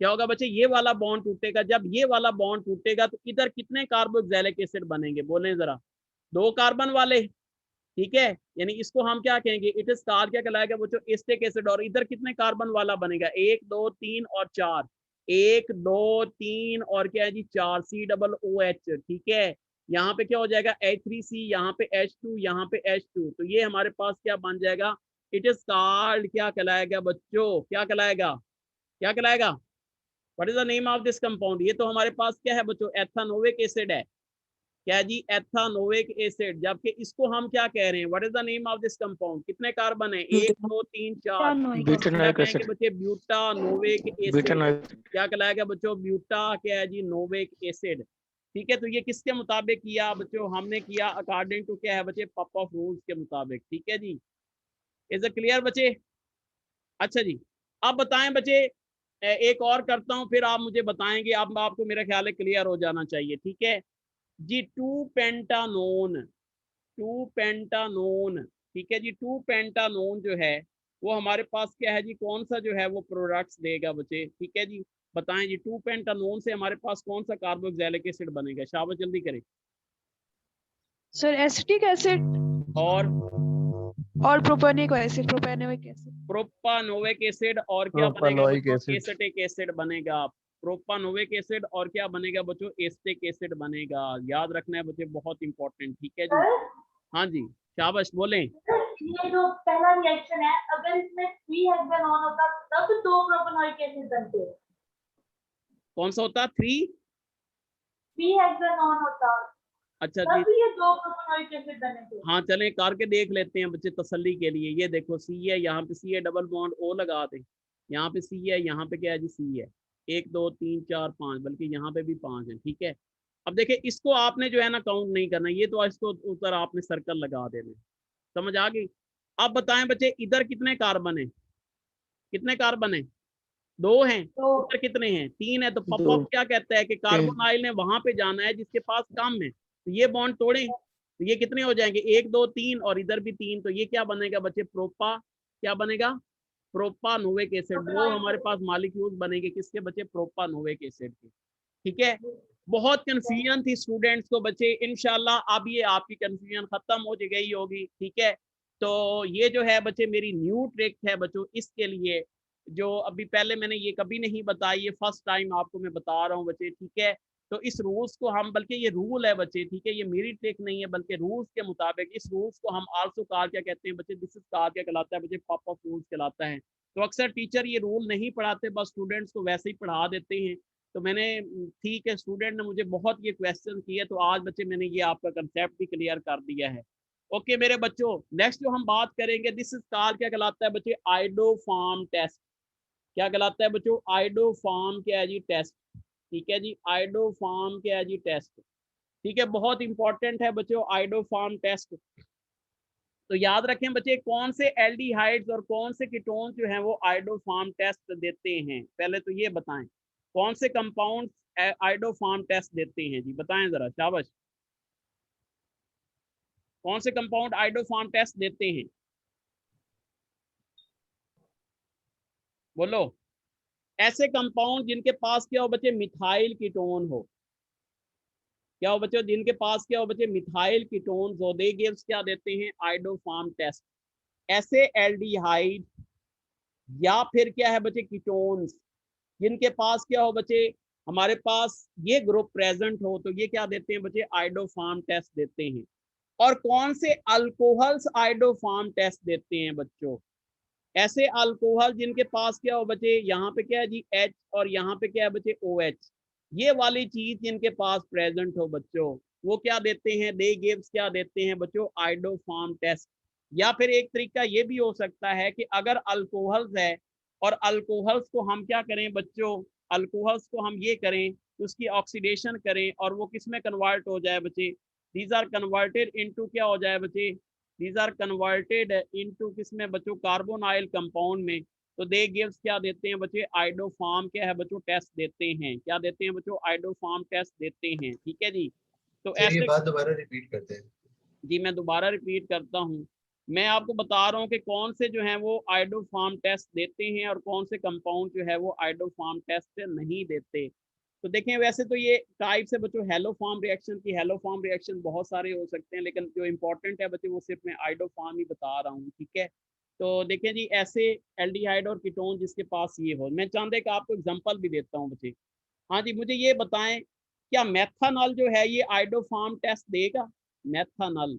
क्या होगा बच्चे, ये वाला बॉन्ड टूटेगा। जब ये वाला बॉन्ड टूटेगा तो इधर कितने कार्बोक्सिलिक एसिड बनेंगे, बोलें जरा? 2 कार्बन वाले, ठीक है। यानी इसको हम क्या कहेंगे, इट इज कार क्या कहलाएगा बच्चों, एस्टिक एसिड। और इधर कितने कार्बन वाला बनेगा, 1 2 3 और 4, 1 2 3 और क्या है जी 4, COOH, ठीक है। यहाँ पे क्या हो जाएगा H3C, यहाँ पे H2, यहाँ पे H2। तो ये हमारे पास क्या बन जाएगा, इट इज कॉल्ड, क्या कहलाएगा बच्चों, क्या कहलाएगा, क्या कहलाएगा, what is the name of this compound? ये तो हमारे पास क्या है बच्चों, एथानोविक एसिड है। क्या जी, एथानोविक एसिड। जबकि इसको हम क्या कह रहे हैं, what is the name of this compound? कितने कार्बन है, 1 2 3 4, क्या कहेंगे बच्चे, ब्यूटानोविक एसिड। ब्यूटानोइक। क्या कहलाएगा बच्चों, ब्यूटा क्या है जी नोविक एसिड, ठीक है। तो ये किसके मुताबिक किया बच्चों, हमने किया अकॉर्डिंग टू क्या है बच्चे, पॉपअप रूल्स के मुताबिक, ठीक है जी। इज इट क्लियर बच्चे? अच्छा जी, अब बताएं बच्चे, एक और करता हूं फिर आप मुझे बताएंगे। अब आपको मेरा ख्याल है क्लियर हो जाना चाहिए, ठीक है जी। 2 पेंटानोन, ठीक है जी। 2 पेंटानोन जो है वो हमारे पास क्या है जी, कौन सा जो है वो प्रोडक्ट्स देगा बच्चे, ठीक है जी। बताएं जी 2 पेंटानोन से हमारे पास कौन सा कार्बोक्सिलिक एसिड बनेगा, शाबाश जल्दी करें। सर एसिटिक एसिड और प्रोपेनिक एसिड। प्रोपानोविक एसिड और क्या बनेगा प्रोपानोइक बच्चों, एसिड। एसिटिक एसिड बनेगा। प्रोपानोविक एसिड और क्या बनेगा बच्चों, एसिटिक एसिड बनेगा। याद रखना है बच्चे, बहुत इंपॉर्टेंट, ठीक है जी। हाँ जी शाबाश बोलें। ये जो पहला रिएक्शन है, अगर इसमें 3 हेक्सानोन होता तब 2 प्रोपानोइक एसिड बनते। कौन सा होता, 3 हेक्सानोन होता अच्छा तब जी, ये 2 प्रोपानोइक एसिड बनेंगे। हाँ चलें करके देख लेते हैं बच्चे तसल्ली के लिए। ये देखो C है, यहाँ पे C है, डबल बॉन्ड O लगा दें, यहाँ पे सी है, यहाँ पे क्या है जी सी है, 1 2 3 4 5, बल्कि यहाँ पे भी 5 है। ठीक है, अब देखिए इसको आपने जो है ना काउंट नहीं करना, ये तो इसको ऊपर आपने सर्कल लगा देना, समझ आ गई। अब बताएं बच्चे इधर कितने कार्बन है, कितने कार्बन है, 2 हैं, तो इधर कितने हैं, 3 है। तो पॉप 2 क्या कहता है कि कार्बोनाइल ने वहां पे जाना है जिसके पास कम है, तो ये बॉन्ड तोड़ें, तो ये कितने हो जाएंगे, 1 2 3 और इधर भी 3, तो ये क्या बनेगा बच्चे, प्रोपा, क्या बनेगा, प्रोपानोइक एसिड। वो हमारे पास मॉलिक्यूल्स बनेंगे किसके बच्चे, प्रोपानोइक एसिड के। ठीक है, बहुत कंफ्यूजन थी स्टूडेंट्स को बच्चे, इंशाल्लाह अब ये आपकी कंफ्यूजन खत्म हो गई होगी। ठीक है, तो ये जो है बच्चे मेरी न्यू ट्रिक है बच्चों इसके लिए, जो अभी पहले मैंने ये कभी नहीं बताई, ये फर्स्ट टाइम आपको मैं बता रहा हूँ बच्चे। ठीक है, तो इस रूल्स को हम, बल्कि ये रूल है बच्चे, ठीक है, ये मेरी ट्रिक नहीं है बल्कि रूल्स के मुताबिक, इस रूल्स को हम आल्सो कार क्या कहते हैं बच्चे, दिस इज कार क्या कहलाता है बच्चे, पॉप ऑफ रूल्स कहलाता है। तो अक्सर टीचर ये रूल नहीं पढ़ाते, बस स्टूडेंट्स को वैसे ही पढ़ा देते हैं। तो मैंने, ठीक है, स्टूडेंट ने मुझे बहुत ये क्वेश्चन किए, तो आज बच्चे मैंने ये आपका कंसेप्ट भी क्लियर कर दिया है। ओके मेरे बच्चों, नेक्स्ट जो हम बात करेंगे, दिस इज कार क्या कहलाता है बच्चे, आइडोफार्म टेस्ट। क्या कहलाता है बच्चों, आइडोफार्म क्या है जी, टेस्ट। ठीक है जी, आइडोफार्म क्या है जी, टेस्ट। ठीक है, बहुत इंपॉर्टेंट है बच्चों आइडोफार्म टेस्ट। तो याद रखें बच्चे, कौन से एल्डिहाइड्स और कौन से कीटोन्स जो हैं वो आइडोफार्म टेस्ट देते हैं, पहले तो ये बताएं कौन से कंपाउंड आइडोफार्म टेस्ट देते हैं जी, बताएं जरा, शाबाश, कौन से कंपाउंड आइडोफार्म टेस्ट देते हैं, बोलो। ऐसे कंपाउंड जिनके पास क्या हो बच्चे, मिथाइल कीटोन हो, क्या हो बच्चों, जिनके पास क्या हो बच्चे, मिथाइल कीटोन्स हो, दे गिव्स क्या देते हैं, आइडोफार्म टेस्ट। ऐसे एल्डिहाइड या फिर क्या है बच्चे, कीटोन्स जिनके पास क्या हो बच्चे, हमारे पास ये ग्रुप प्रेजेंट हो, तो ये क्या देते हैं बच्चे, आइडोफार्म टेस्ट देते हैं। और कौन से अल्कोहल्स आइडोफार्म टेस्ट देते हैं बच्चों, ऐसे अल्कोहल जिनके पास क्या हो बच्चे, यहाँ पे क्या है जी H और यहाँ पे क्या है बच्चे OH, ये वाली चीज जिनके पास प्रेजेंट हो बच्चों, वो क्या देते हैं, दे गिव्स क्या देते हैं बच्चों, आइडोफार्म टेस्ट। या फिर एक तरीका ये भी हो सकता है कि अगर अल्कोहल्स है और अल्कोहल्स को हम क्या करें बच्चों, अल्कोहल्स को हम ये करें, उसकी ऑक्सीडेशन करें और वो किस में कन्वर्ट हो जाए बच्चे, दीज आर कन्वर्टेड इनटू क्या हो जाए बच्चे, these are converted into किसमें बच्चों, कार्बोनाइल कंपाउंड में। तो दे गिव्स क्या देते हैं बच्चे, आइडोफार्म क्या है बच्चों, टेस्ट देते हैं, क्या देते हैं बच्चों, आइडोफार्म टेस्ट देते हैं। ठीक है जी, तो ये ऐसे, बात दोबारा रिपीट करते हैं जी मैं दोबारा रिपीट करता हूँ, मैं आपको बता रहा हूँ कि कौन से जो है वो आइडोफार्म टेस्ट देते हैं और कौन से कंपाउंड जो है वो आइडोफार्म टेस्ट नहीं देते। तो देखें, वैसे तो ये टाइप से बच्चों हेलोफार्म रिएक्शन की, हेलोफार्म रिएक्शन बहुत सारे हो सकते हैं, लेकिन जो इंपॉर्टेंट है बच्चे वो सिर्फ मैं आइडोफार्म ही बता रहा हूँ। ठीक है, तो देखें जी, ऐसे एल्डिहाइड और कीटोन जिसके पास ये हो, मैं चाहते कि आपको एग्जांपल भी देता हूँ बच्चे। हाँ जी, मुझे ये बताएं, क्या मेथनॉल जो है ये आइडोफार्म टेस्ट देगा, मेथनॉल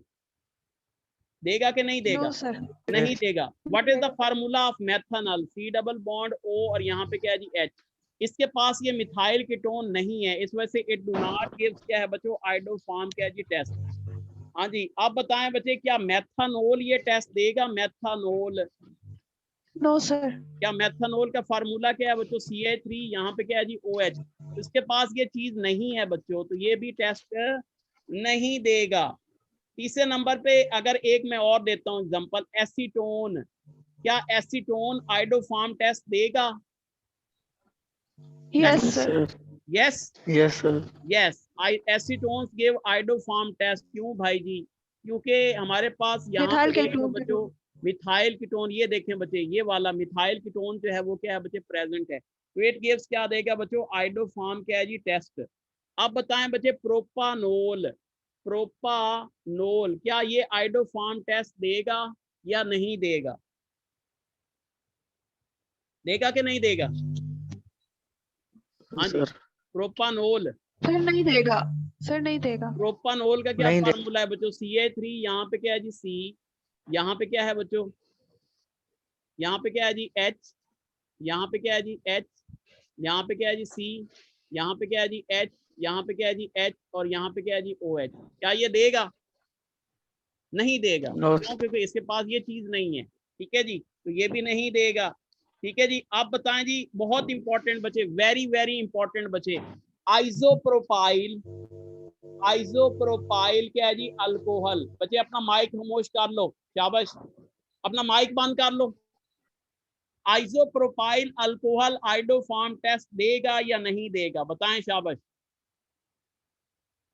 देगा कि नहीं देगा, नो सर। नहीं देगा। What is the formula of methanol, C double bond O और यहाँ पे क्या है जी H, इसके पास ये मिथाइल कीटोन नहीं है, इस वजह से इट डू नॉट गिव्स क्या है बच्चों, आइडोफार्म क्या है जी टेस्ट। हाँ जी, अब बताएं बच्चे, क्या मेथनॉल ये टेस्ट देगा, मेथनॉल, नो सर। क्या मेथनॉल का फार्मूला क्या है बच्चों, CH3, यहाँ पे क्या है जी OH, तो इसके पास ये चीज नहीं है बच्चों, तो ये भी टेस्ट नहीं देगा। तीसरे नंबर पे अगर एक मैं और देता हूँ एग्जांपल, एसीटोन, क्या एसीटोन आइडोफार्म टेस्ट देगा, yes Yes, sir. sir. Yes Yes, sir. Yes, acetones give iodoform test. क्यों भाई जी, क्योंकि हमारे पास यहाँ मिथाइल पे देखो कीटोन। बच्चों, मिथाइल कीटोन, ये देखें बच्चे, ये वाला मिथाइल कीटोन जो है वो क्या है बच्चे, प्रेजेंट है, तो इट गिव्स क्या देगा बच्चों, आइडोफार्म क्या है जी टेस्ट। अब बताएं बच्चे, प्रोपानोल, प्रोपानोल क्या ये आइडोफार्म टेस्ट देगा या नहीं देगा, देगा कि नहीं देगा, हाँ जी, Sir. प्रोपानोल, सर नहीं देगा। सर नहीं देगा। प्रोपानोल का क्या नहीं दे- फार्मूला है बच्चों, CH3, यहाँ पे क्या है जी C, यहाँ पे क्या है बच्चों, यहाँ पे क्या है जी H, यहाँ पे क्या है जी H, यहाँ पे क्या है जी C, यहाँ पे क्या है जी H, यहाँ पे क्या है जी H और यहाँ पे क्या है जी OH, क्या ये देगा, नहीं देगा, No, क्यों, क्योंकि इसके पास ये चीज नहीं है। ठीक है जी, तो ये भी नहीं देगा। ठीक है जी। आप बताएं जी, बहुत इंपॉर्टेंट बच्चे, वेरी वेरी इंपॉर्टेंट बच्चे, आइसोप्रोपाइल, आइसोप्रोपाइल क्या है जी? अल्कोहल। बच्चे अपना माइक खामोश कर लो, शाबाश, अपना माइक बंद कर लो। आइसोप्रोपाइल अल्कोहल आइडोफॉर्म टेस्ट देगा या नहीं देगा? बताएं, शाबाश।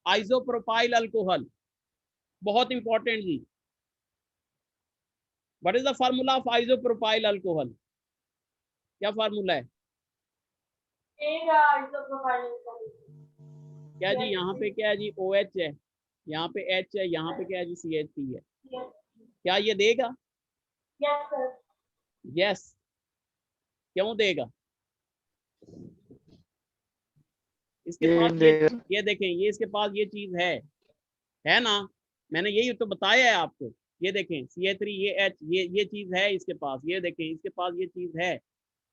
आइसोप्रोपाइल अल्कोहल बहुत इंपॉर्टेंट जी। What is the formula of isopropyl alcohol? क्या फार्मूला है? क्या जी? यहाँ पे क्या है जी? OH है, यहाँ पे H है, यहाँ पे क्या है जी? CH3 है। क्या ये देगा? यस। क्यों देगा? इसके पास ये देखें, ये इसके पास ये चीज है ना? मैंने यही तो बताया है आपको। ये देखें CH3, ये H, ये चीज है इसके पास। ये देखें इसके पास ये चीज है,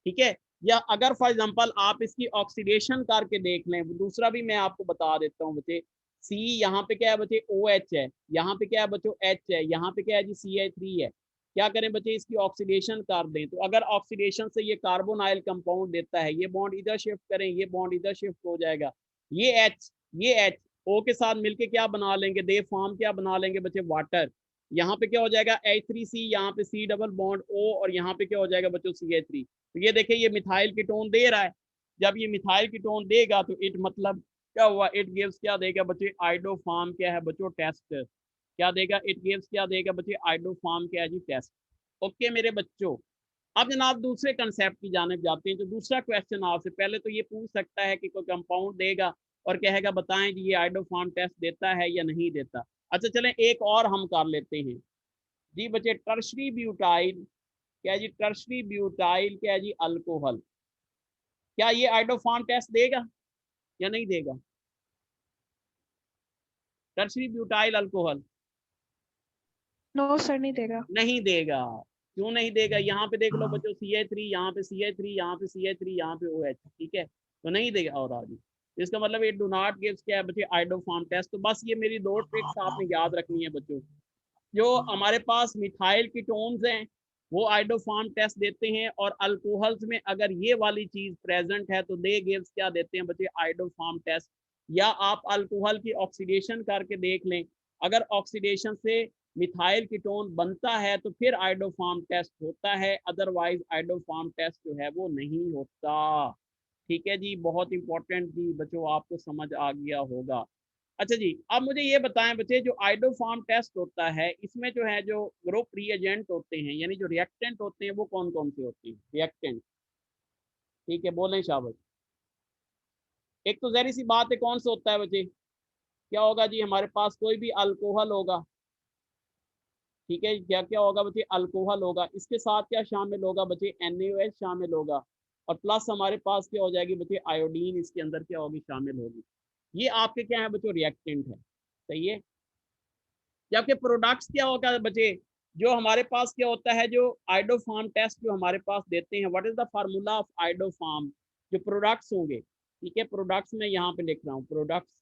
ठीक है। या अगर फॉर एग्जांपल आप इसकी ऑक्सीडेशन करके देख लें, दूसरा भी मैं आपको बता देता हूँ बच्चे। C यहाँ पे क्या है बच्चे? OH है, यहाँ पे क्या है बच्चों? H है, यहाँ पे क्या है जी? CH3 है। क्या करें बच्चे? इसकी ऑक्सीडेशन कर दें, तो अगर ऑक्सीडेशन से ये कार्बोनाइल कंपाउंड देता है, ये बॉन्ड इधर शिफ्ट करें, ये बॉन्ड इधर शिफ्ट हो जाएगा। ये H O के साथ मिलके क्या बना लेंगे? दे फॉर्म क्या बना लेंगे बच्चे? वाटर। यहाँ पे क्या हो जाएगा? H3C, यहाँ पे C डबल बॉन्ड O, और यहाँ पे क्या हो जाएगा बच्चों? CH3। तो ये देखिए ये मिथाइल कीटोन दे रहा है। जब ये मिथाइल कीटोन देगा तो इट मतलब क्या हुआ? इट गिव्स क्या देगा बच्चे? आइडोफॉर्म क्या है बच्चों? टेस्ट। क्या देगा? इट गिव्स क्या देगा बच्चे? आइडोफॉर्म क्या है जी? टेस्ट। ओके मेरे बच्चों, अब जनाब दूसरे कंसेप्ट की जानिब जाते हैं। तो दूसरा क्वेश्चन आपसे पहले तो ये पूछ सकता है कि कोई कंपाउंड देगा और कहेगा बताएं जी ये आइडोफॉर्म टेस्ट देता है या नहीं देता। अच्छा चलें एक और हम कर लेते हैं जी बच्चे, टर्शरी ब्यूटाइल क्या है जी? टर्शरी ब्यूटाइल क्या है जी? अल्कोहल। क्या ये आइडोफॉर्म टेस्ट देगा या नहीं देगा? Tertiary butyl alcohol no sir, नहीं देगा। नहीं देगा। क्यों नहीं देगा? यहाँ पे देख लो बच्चों, CH3, यहाँ पे CH3, यहाँ पे CH3, यहाँ पे OH, ठीक है, तो नहीं देगा। और आगे इसका मतलब इट डू नॉट गिव्स क्या है बच्चे? Iodoform test. तो बस ये मेरी दो ट्रिक्स आपने याद रखनी है बच्चों। जो हमारे पास मिथाइल कीटोन्स हैं वो आइडोफॉर्म टेस्ट देते हैं, और अल्कोहल्स में अगर ये वाली चीज प्रेजेंट है तो दे गिव्स क्या देते हैं बच्चे? Iodoform test. या आप अल्कोहल की ऑक्सीडेशन करके देख लें, अगर ऑक्सीडेशन से मिथाइल कीटोन बनता है तो फिर आइडोफॉर्म टेस्ट होता है, अदरवाइज आइडोफॉर्म टेस्ट जो है वो नहीं होता। ठीक है जी, बहुत इंपॉर्टेंट जी बच्चों, आपको समझ आ गया होगा। अच्छा जी, अब मुझे ये बताएं बच्चे, जो आइडोफॉर्म टेस्ट होता है इसमें जो है जो ग्रुप रिएजेंट होते हैं, यानी जो रिएक्टेंट होते हैं, वो कौन कौन से होते हैं? रिएक्टेंट, ठीक है, बोलें शाबाश। एक तो जहरी सी बात है, कौन सा होता है बच्चे? क्या होगा जी? हमारे पास कोई भी अल्कोहल होगा, ठीक है, क्या क्या होगा बच्चे? अल्कोहल होगा। इसके साथ क्या शामिल होगा बच्चे? NaOH शामिल होगा, और प्लस हमारे पास क्या हो जाएगी बच्चे? आयोडीन इसके अंदर क्या होगी? शामिल होगी। ये आपके क्या है बच्चों? रिएक्टेंट है, सही है। जबकि प्रोडक्ट्स क्या होगा बच्चे? जो हमारे पास क्या होता है, जो आइडोफॉर्म टेस्ट जो हमारे पास देते हैं, what is the formula of iodoform? जो प्रोडक्ट्स होंगे, ठीक है, प्रोडक्ट्स में यहाँ पे लिख रहा हूँ, प्रोडक्ट्स।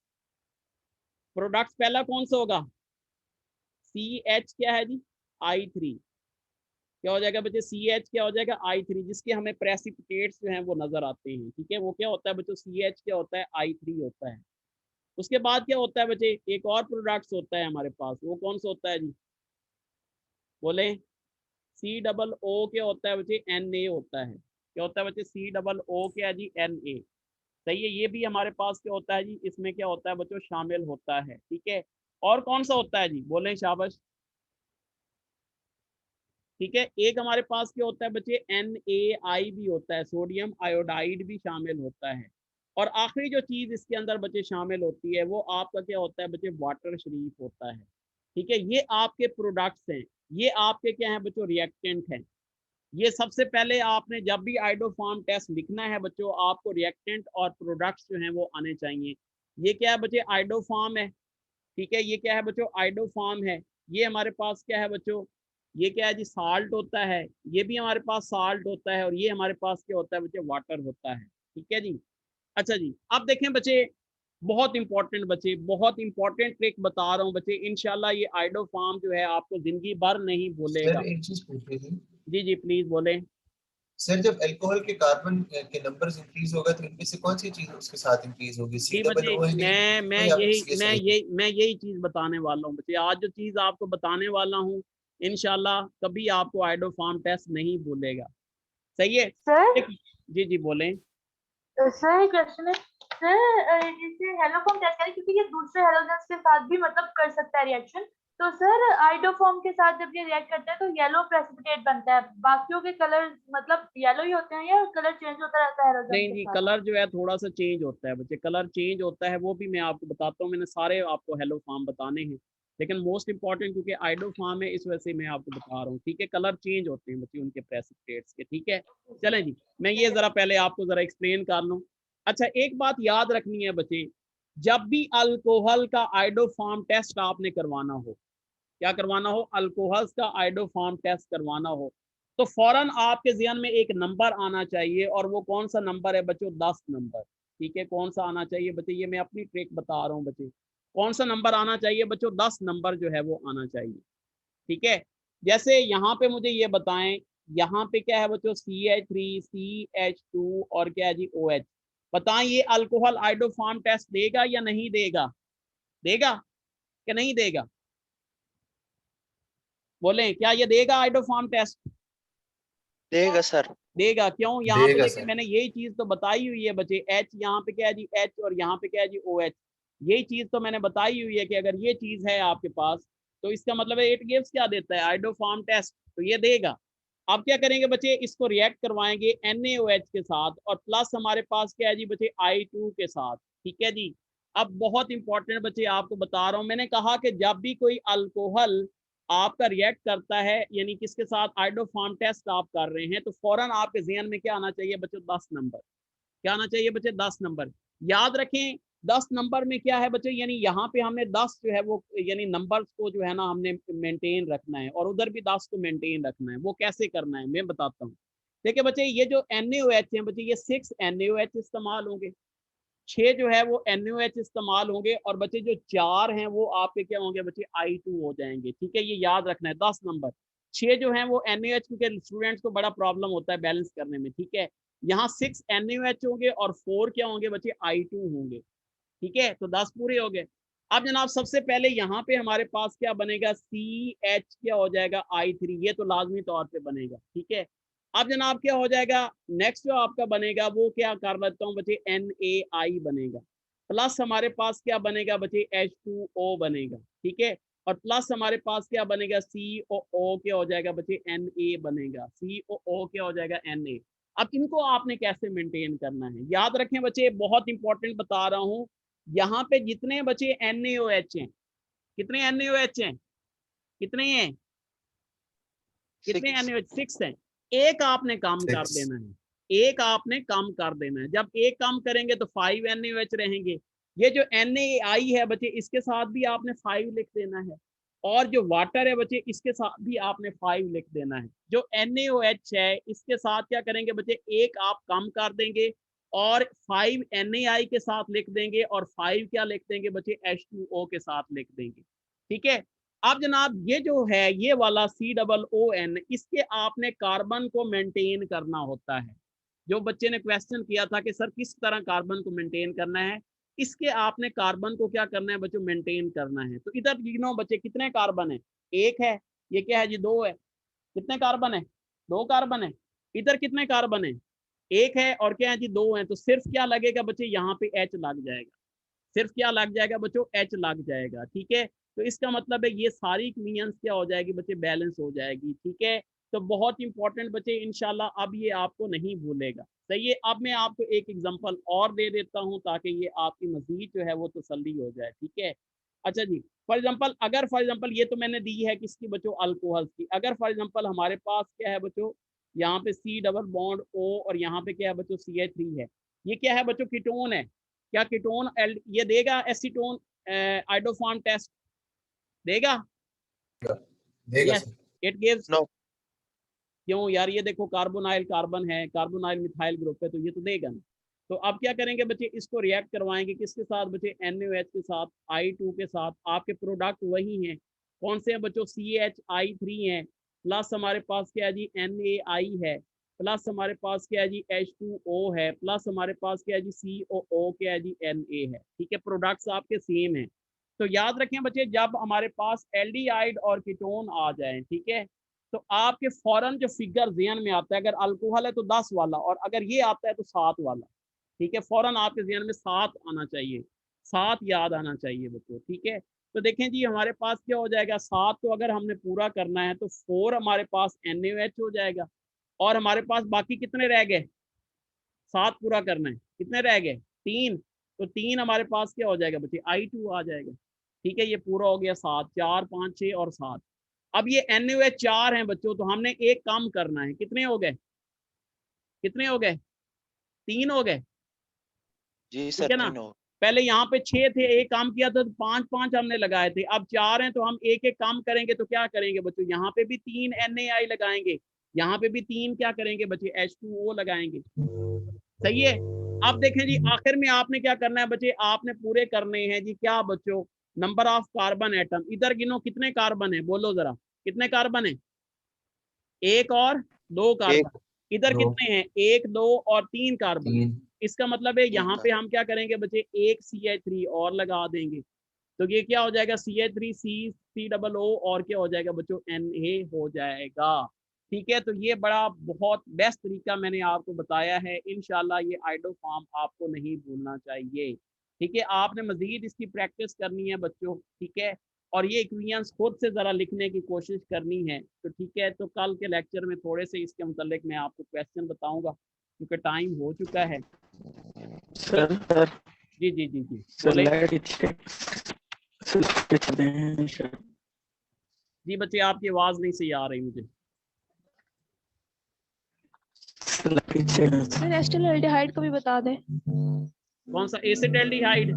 प्रोडक्ट्स पहला कौन सा होगा? CH क्या है जी? I3। क्या हो जाएगा बच्चे? CH क्या हो जाएगा? I3, जिसके हमें प्रेसिपिटेट्स जो हैं वो नजर आते हैं, ठीक है। वो क्या होता है बच्चों? CH क्या होता है? I3 होता है। उसके बाद क्या होता है बच्चे? एक और प्रोडक्ट्स होता है हमारे पास, वो कौन सा होता है जी? बोले। C+O क्या होता है बच्चे? Na होता है। क्या होता है बच्चे? C+O क्या है जी? Na। सही है, ये भी हमारे पास क्या होता है जी? इसमें क्या होता है बच्चों? शामिल होता है, ठीक है। और कौन सा होता है जी? बोले शाबाश। ठीक है, एक हमारे पास क्या होता है बच्चे? NaI भी होता है, सोडियम आयोडाइड भी शामिल होता है। और आखिरी जो चीज इसके अंदर बच्चे शामिल होती है वो आपका क्या होता है बच्चे? वाटर शरीफ होता है, ठीक है। ये आपके प्रोडक्ट्स हैं, ये आपके क्या है बच्चों? रिएक्टेंट हैं। ये सबसे पहले आपने जब भी आइडोफॉर्म टेस्ट लिखना है बच्चों, आपको रिएक्टेंट और प्रोडक्ट्स जो हैं वो आने चाहिए। ये क्या है बच्चे? आइडोफॉर्म है, ठीक है। ये क्या है बच्चों? आइडोफॉर्म है। ये हमारे पास क्या है बच्चों? ये क्या है जी? साल्ट होता है। ये भी हमारे पास साल्ट होता है, और ये हमारे पास क्या होता है बच्चे? वाटर होता है, ठीक है जी। अच्छा जी, अब देखें बच्चे, बहुत इंपॉर्टेंट बच्चे, बहुत इंपॉर्टेंट ट्रिक बता रहा हूँ बच्चे, इंशाल्लाह ये आइडोफॉर्म जो है आपको जिंदगी भर नहीं सर भूलेगा। एक चीज पूछ रही थी, जी जी प्लीज बोले। सर जब अल्कोहल के कार्बन के नंबर्स इंक्रीज होगा तो इनमें से कौन सी चीज उसके साथ इंक्रीज होगी? जी बच्चे, मैं यही चीज बताने वाला हूँ बच्चे। आज जो चीज आपको बताने वाला हूँ इंशाल्लाह कभी आपको आइडोफार्म टेस्ट नहीं भूलेगा। सही है सर? जी जी बोलें। सर क्वेश्चन है सर, जैसे हेलोफॉर्म टेस्ट करें क्योंकि ये दूसरे हेलोजेंस के साथ भी मतलब कर सकता है रिएक्शन, तो सर आइडोफॉर्म के साथ जब ये रिएक्ट करता है तो येलो प्रेसिपिटेट बनता है, बाकियों के कलर मतलब येलो ही होते हैं या कलर चेंज होता रहता है हेलोजन नहीं के जी, साथ? कलर जो है थोड़ा सा चेंज होता है बच्चे, कलर चेंज होता है, वो भी मैं आपको बताता हूँ। मैंने सारे आपको हेलो फार्म बताने हैं, लेकिन मोस्ट इंपॉर्टेंट क्योंकि आइडो फार्म है इस वजह से मैं आपको बता रहा हूँ। ठीक है, कलर चेंज होते हैं बच्चे उनके प्रेसिपिटेट्स के। ठीक है, चलें जी, मैं ये जरा पहले आपको जरा एक्सप्लेन कर लूँ। अच्छा, एक बात याद रखनी है बच्चे, जब भी अल्कोहल का आइडोफॉर्म टेस्ट आपने करवाना हो, क्या करवाना हो, अल्कोहल्स का आइडोफॉर्म टेस्ट करवाना हो, तो फौरन आपके ज़हन में एक नंबर आना चाहिए, और वो कौन सा नंबर है बच्चों? 10 नंबर। ठीक है, कौन सा आना चाहिए बच्चे? ये मैं अपनी ट्रिक बता रहा हूँ बच्चे, कौन सा नंबर आना चाहिए बच्चों? 10 नंबर जो है वो आना चाहिए। ठीक है, जैसे यहाँ पे मुझे ये बताएं, यहाँ पे क्या है बच्चों? CH3 CH2 और क्या है जी? OH। बताएं ये अल्कोहल आइडोफॉर्म टेस्ट देगा या नहीं देगा? देगा कि नहीं देगा? बोलें, क्या ये देगा आइडोफॉर्म टेस्ट? देगा सर। देगा। क्यों? यहाँ पे देगा देखिए सर। मैंने यही चीज तो बताई हुई है बच्चे, H यहाँ पे क्या है जी? H, और यहाँ पे क्या है जी? OH। यही चीज तो मैंने बताई हुई है कि अगर ये चीज है आपके पास तो इसका मतलब है इट गिव्स क्या देता है? आइडोफॉर्म टेस्ट, तो ये देगा। अब क्या करेंगे बच्चे? इसको रिएक्ट करवाएंगे NaOH के साथ, और प्लस हमारे पास क्या है जी बच्चे? I2 के साथ। ठीक है जी, अब बहुत इंपॉर्टेंट बच्चे आपको बता रहा हूँ, मैंने कहा कि जब भी कोई अल्कोहल आपका रिएक्ट करता है, यानी किसके साथ? आइडोफॉर्म टेस्ट आप कर रहे हैं, तो फौरन आपके ज़हन में क्या आना चाहिए बच्चों? 10 नंबर। क्या आना चाहिए बच्चे? 10 नंबर। याद रखें 10 नंबर में क्या है बच्चे, यानी यहाँ पे हमने 10 जो है वो, यानी नंबर्स को जो है ना हमने मेंटेन रखना है, और उधर भी 10 को मेंटेन रखना है। वो कैसे करना है मैं बताता हूँ। देखिए बच्चे, ये जो NaOH है बच्चे, ये 6 NaOH इस्तेमाल होंगे, 6 जो है वो NaOH इस्तेमाल होंगे, और बच्चे जो 4 हैं वो आपके क्या होंगे बच्चे? I2 हो जाएंगे। ठीक है, ये याद रखना है 10 नंबर। 6 जो है वो NaOH, क्योंकि स्टूडेंट्स को बड़ा प्रॉब्लम होता है बैलेंस करने में। ठीक है, यहाँ 6 NaOH होंगे और 4 क्या होंगे बच्चे? I2 होंगे। ठीक है, तो 10 पूरे हो गए। अब जनाब सबसे पहले यहाँ पे हमारे पास क्या बनेगा? CH क्या हो जाएगा? I3, ये तो लाजमी तौर पे बनेगा। ठीक है, अब जनाब क्या हो जाएगा? नेक्स्ट जो आपका बनेगा वो क्या कर लेता हूँ बच्चे? NaI बनेगा। प्लस हमारे पास क्या बनेगा बच्चे? H2O बनेगा। ठीक है, और प्लस हमारे पास क्या बनेगा? COO क्या हो जाएगा बच्चे? Na बनेगा। COO क्या हो जाएगा? Na। अब इनको आपने कैसे मेंटेन करना है? याद रखें बच्चे, बहुत इंपॉर्टेंट बता रहा हूँ, यहाँ पे जितने बच्चे NaOH हैं, कितने NaOH हैं? कितने हैं? कितने NaOH? 6 हैं। एक आपने कम कर 6। देना है, एक आपने कम कर देना है। जब एक कम करेंगे तो 5 NaOH रहेंगे। ये जो NaI है बच्चे, इसके साथ भी आपने 5 लिख देना है, और जो वाटर है बच्चे इसके साथ भी आपने 5 लिख देना है। जो NaOH है इसके साथ क्या करेंगे बच्चे? एक आप कम कर देंगे, और 5 NaI के साथ लिख देंगे, और 5 क्या लिख देंगे बच्चे? H2O के साथ लिख देंगे। ठीक है, अब जनाब ये जो है ये वाला COON, इसके आपने कार्बन को मेंटेन करना होता है। जो बच्चे ने क्वेश्चन किया था कि सर किस तरह कार्बन को मेंटेन करना है, इसके आपने कार्बन को क्या करना है बच्चों? मेंटेन करना है। तो इधर गिनो बच्चे, कितने कार्बन है? एक है। ये क्या है जी? 2 है। कितने कार्बन है? 2 कार्बन है। इधर कितने कार्बन है? एक है, और क्या है जी? 2 है। तो सिर्फ क्या लगेगा बच्चे? यहाँ पे H लग जाएगा। सिर्फ क्या लग जाएगा बच्चों? H लग जाएगा। ठीक है, तो इसका मतलब है ये सारी इक्वेशंस क्या हो जाएगी बच्चे? बैलेंस हो जाएगी। ठीक है, तो बहुत इंपॉर्टेंट बच्चे, इंशाल्लाह अब ये आपको नहीं भूलेगा। सही है, अब मैं आपको एक एग्जांपल और दे देता हूं ताकि ये आपकी मजीद जो है वो तसल्ली हो जाए। ठीक है, अच्छा जी, फॉर एग्जांपल, अगर फॉर एग्जांपल ये तो मैंने दी है किसकी बच्चों? अल्कोहल की। अगर फॉर एग्जांपल हमारे पास क्या है बच्चों? यहाँ पे C डबल बॉन्ड O, और यहाँ पे क्या है बच्चों? CH3 है। ये क्या है बच्चों? कीटोन है। क्या कीटोन ये देगा एसीटोन आइडोफॉर्म टेस्ट? देगा? देगा yes, sir. It gives. No. क्यों यार? ये देखो कार्बोनाइल कार्बन है, कार्बोनाइल मिथाइल ग्रुप है, तो ये तो देगा ना। तो अब क्या करेंगे बच्चे? इसको रिएक्ट करवाएंगे किसके साथ बच्चे? NaOH के साथ, I2 के साथ। आपके प्रोडक्ट वही हैं, कौन से हैं बच्चों? CHI3 हैं, प्लस हमारे पास क्या है जी? NaI है, प्लस हमारे पास क्या है जी H2O है, प्लस हमारे पास क्या है जी COO क्या है जी Na है। ठीक है, प्रोडक्ट्स आपके सेम हैं। तो याद रखें बच्चे, जब हमारे पास एल्डिहाइड और कीटोन आ जाए, ठीक है, तो आपके फौरन जो फिगर ज़हन में आता है, अगर अल्कोहल है तो 10 वाला, और अगर ये आता है तो 7 वाला। ठीक है, फौरन आपके ज़हन में 7 आना चाहिए, 7 याद आना चाहिए बच्चों। ठीक है, तो देखें जी हमारे पास क्या हो जाएगा, 7 को अगर हमने पूरा करना है तो 4 हमारे पास NaOH हो जाएगा, और हमारे पास बाकी कितने रह गए, 7 पूरा करना है, कितने रह गए, 3। तो 3 हमारे पास क्या हो जाएगा बच्चे, I2 आ जाएगा। ठीक है, ये पूरा हो गया 7, 4, 5, 6 और 7। अब ये NaOH 4 हैं बच्चों, तो हमने एक कम करना है, कितने हो गए, कितने हो गए, 3 हो गए। जी ठीक सर, है ना, 3 हो। पहले यहाँ पे 6 थे, एक काम किया था तो 5-5 हमने लगाए थे, अब 4 हैं तो हम एक एक काम करेंगे। तो क्या करेंगे बच्चों, यहाँ पे भी 3 NaI लगाएंगे, यहाँ पे भी 3 क्या करेंगे बच्चे, H2O लगाएंगे। सही है। अब देखें जी आखिर में आपने क्या करना है बच्चे, आपने पूरे करने हैं जी क्या बच्चों, नंबर ऑफ कार्बन एटम। इधर गिनो कितने कार्बन है, बोलो जरा कितने कार्बन है, 1 और 2 कार्बन। एक, इधर 2, कितने हैं, 1, 2 और 3 कार्बन। 3, इसका मतलब है 3 यहाँ का। पे हम क्या करेंगे बच्चे, एक CH3 और लगा देंगे, तो ये क्या हो जाएगा, CH3CCOO और क्या हो जाएगा बच्चों, Na हो जाएगा। ठीक है, तो ये बड़ा बहुत बेस्ट तरीका मैंने आपको बताया है। इंशाल्लाह ये आइडो फॉर्म आपको नहीं भूलना चाहिए। ठीक है, आपने मजीद इसकी प्रैक्टिस करनी है बच्चों। ठीक है, और ये इक्वेशंस खुद से ज़रा लिखने की कोशिश करनी है। तो ठीक है, तो कल के लेक्चर में थोड़े से इसके मुतालिक मैं आपको क्वेश्चन बताऊंगा, क्योंकि टाइम हो चुका है। ठीक, सर जी जी जी जी सर बोले लाइट चेक दें सर। जी बच्चे, आपकी आवाज़ नहीं सही आ रही मुझे। सर एस्टिल्डिहाइड को भी बता दें। कौन सा, एसिटाल्डिहाइड,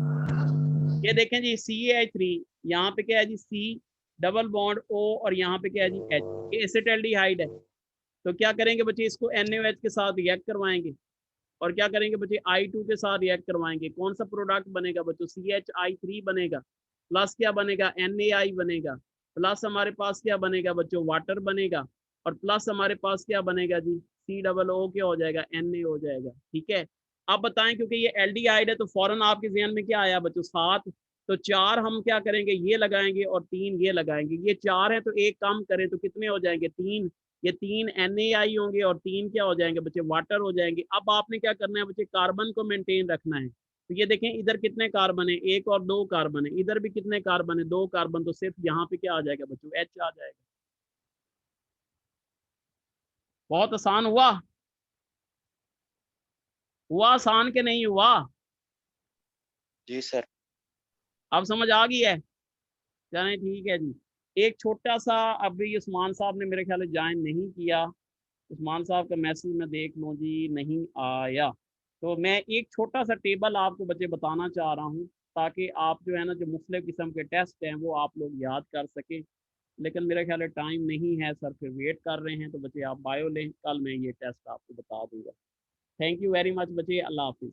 ये देखें जी CH3, यहाँ पे क्या है जी C डबल बॉन्ड O और यहाँ पे क्या है जी H, ये एसिटाल्डिहाइड है। तो क्या करेंगे बच्चे, इसको NaOH के साथ रिएक्ट करवाएंगे, और क्या करेंगे बच्चे, I2 के साथ रिएक्ट करवाएंगे। कौन सा प्रोडक्ट बनेगा बच्चों, CHI3 बनेगा, प्लस क्या बनेगा, NaI बनेगा, प्लस हमारे पास क्या बनेगा बच्चों, वाटर बनेगा, और प्लस हमारे पास क्या बनेगा जी, COO क्या हो जाएगा, Na हो जाएगा। ठीक है, अब बताएं, क्योंकि ये एल्डिहाइड है तो फौरन आपके ज़हन में क्या आया बच्चों, 7। तो 4 हम क्या करेंगे, ये लगाएंगे, और 3 ये लगाएंगे। ये 4 है तो एक कम करें तो कितने हो जाएंगे, 3। ये 3 NaI होंगे, और 3 क्या हो जाएंगे बच्चे, वाटर हो जाएंगे। अब आपने क्या करना है बच्चे, कार्बन को मेंटेन रखना है। तो ये देखें इधर कितने कार्बन है, 1 और 2 कार्बन है, इधर भी कितने कार्बन है, 2 कार्बन। तो सिर्फ यहाँ पे क्या आ जाएगा बच्चों, H आ जाएगा। बहुत आसान हुआ, हुआ आसान के नहीं हुआ, जी सर। अब समझ आ गई है। चलें ठीक है जी, एक छोटा सा, अभी उस्मान साहब ने मेरे ख्याल से ज्वाइन नहीं किया। उस्मान साहब का मैसेज मैं देख लूँ जी, नहीं आया। तो मैं एक छोटा सा टेबल आपको बच्चे बताना चाह रहा हूँ, ताकि आप जो है ना, जो मुख्तलिफ किस्म के टेस्ट हैं वो आप लोग याद कर सकें। लेकिन मेरा ख्याल है टाइम नहीं है सर, फिर वेट कर रहे हैं। तो बच्चे आप बायो लें, कल मैं ये टेस्ट आपको बता दूंगा। थैंक यू वेरी मच बच्चे, अल्लाह हाफिज़।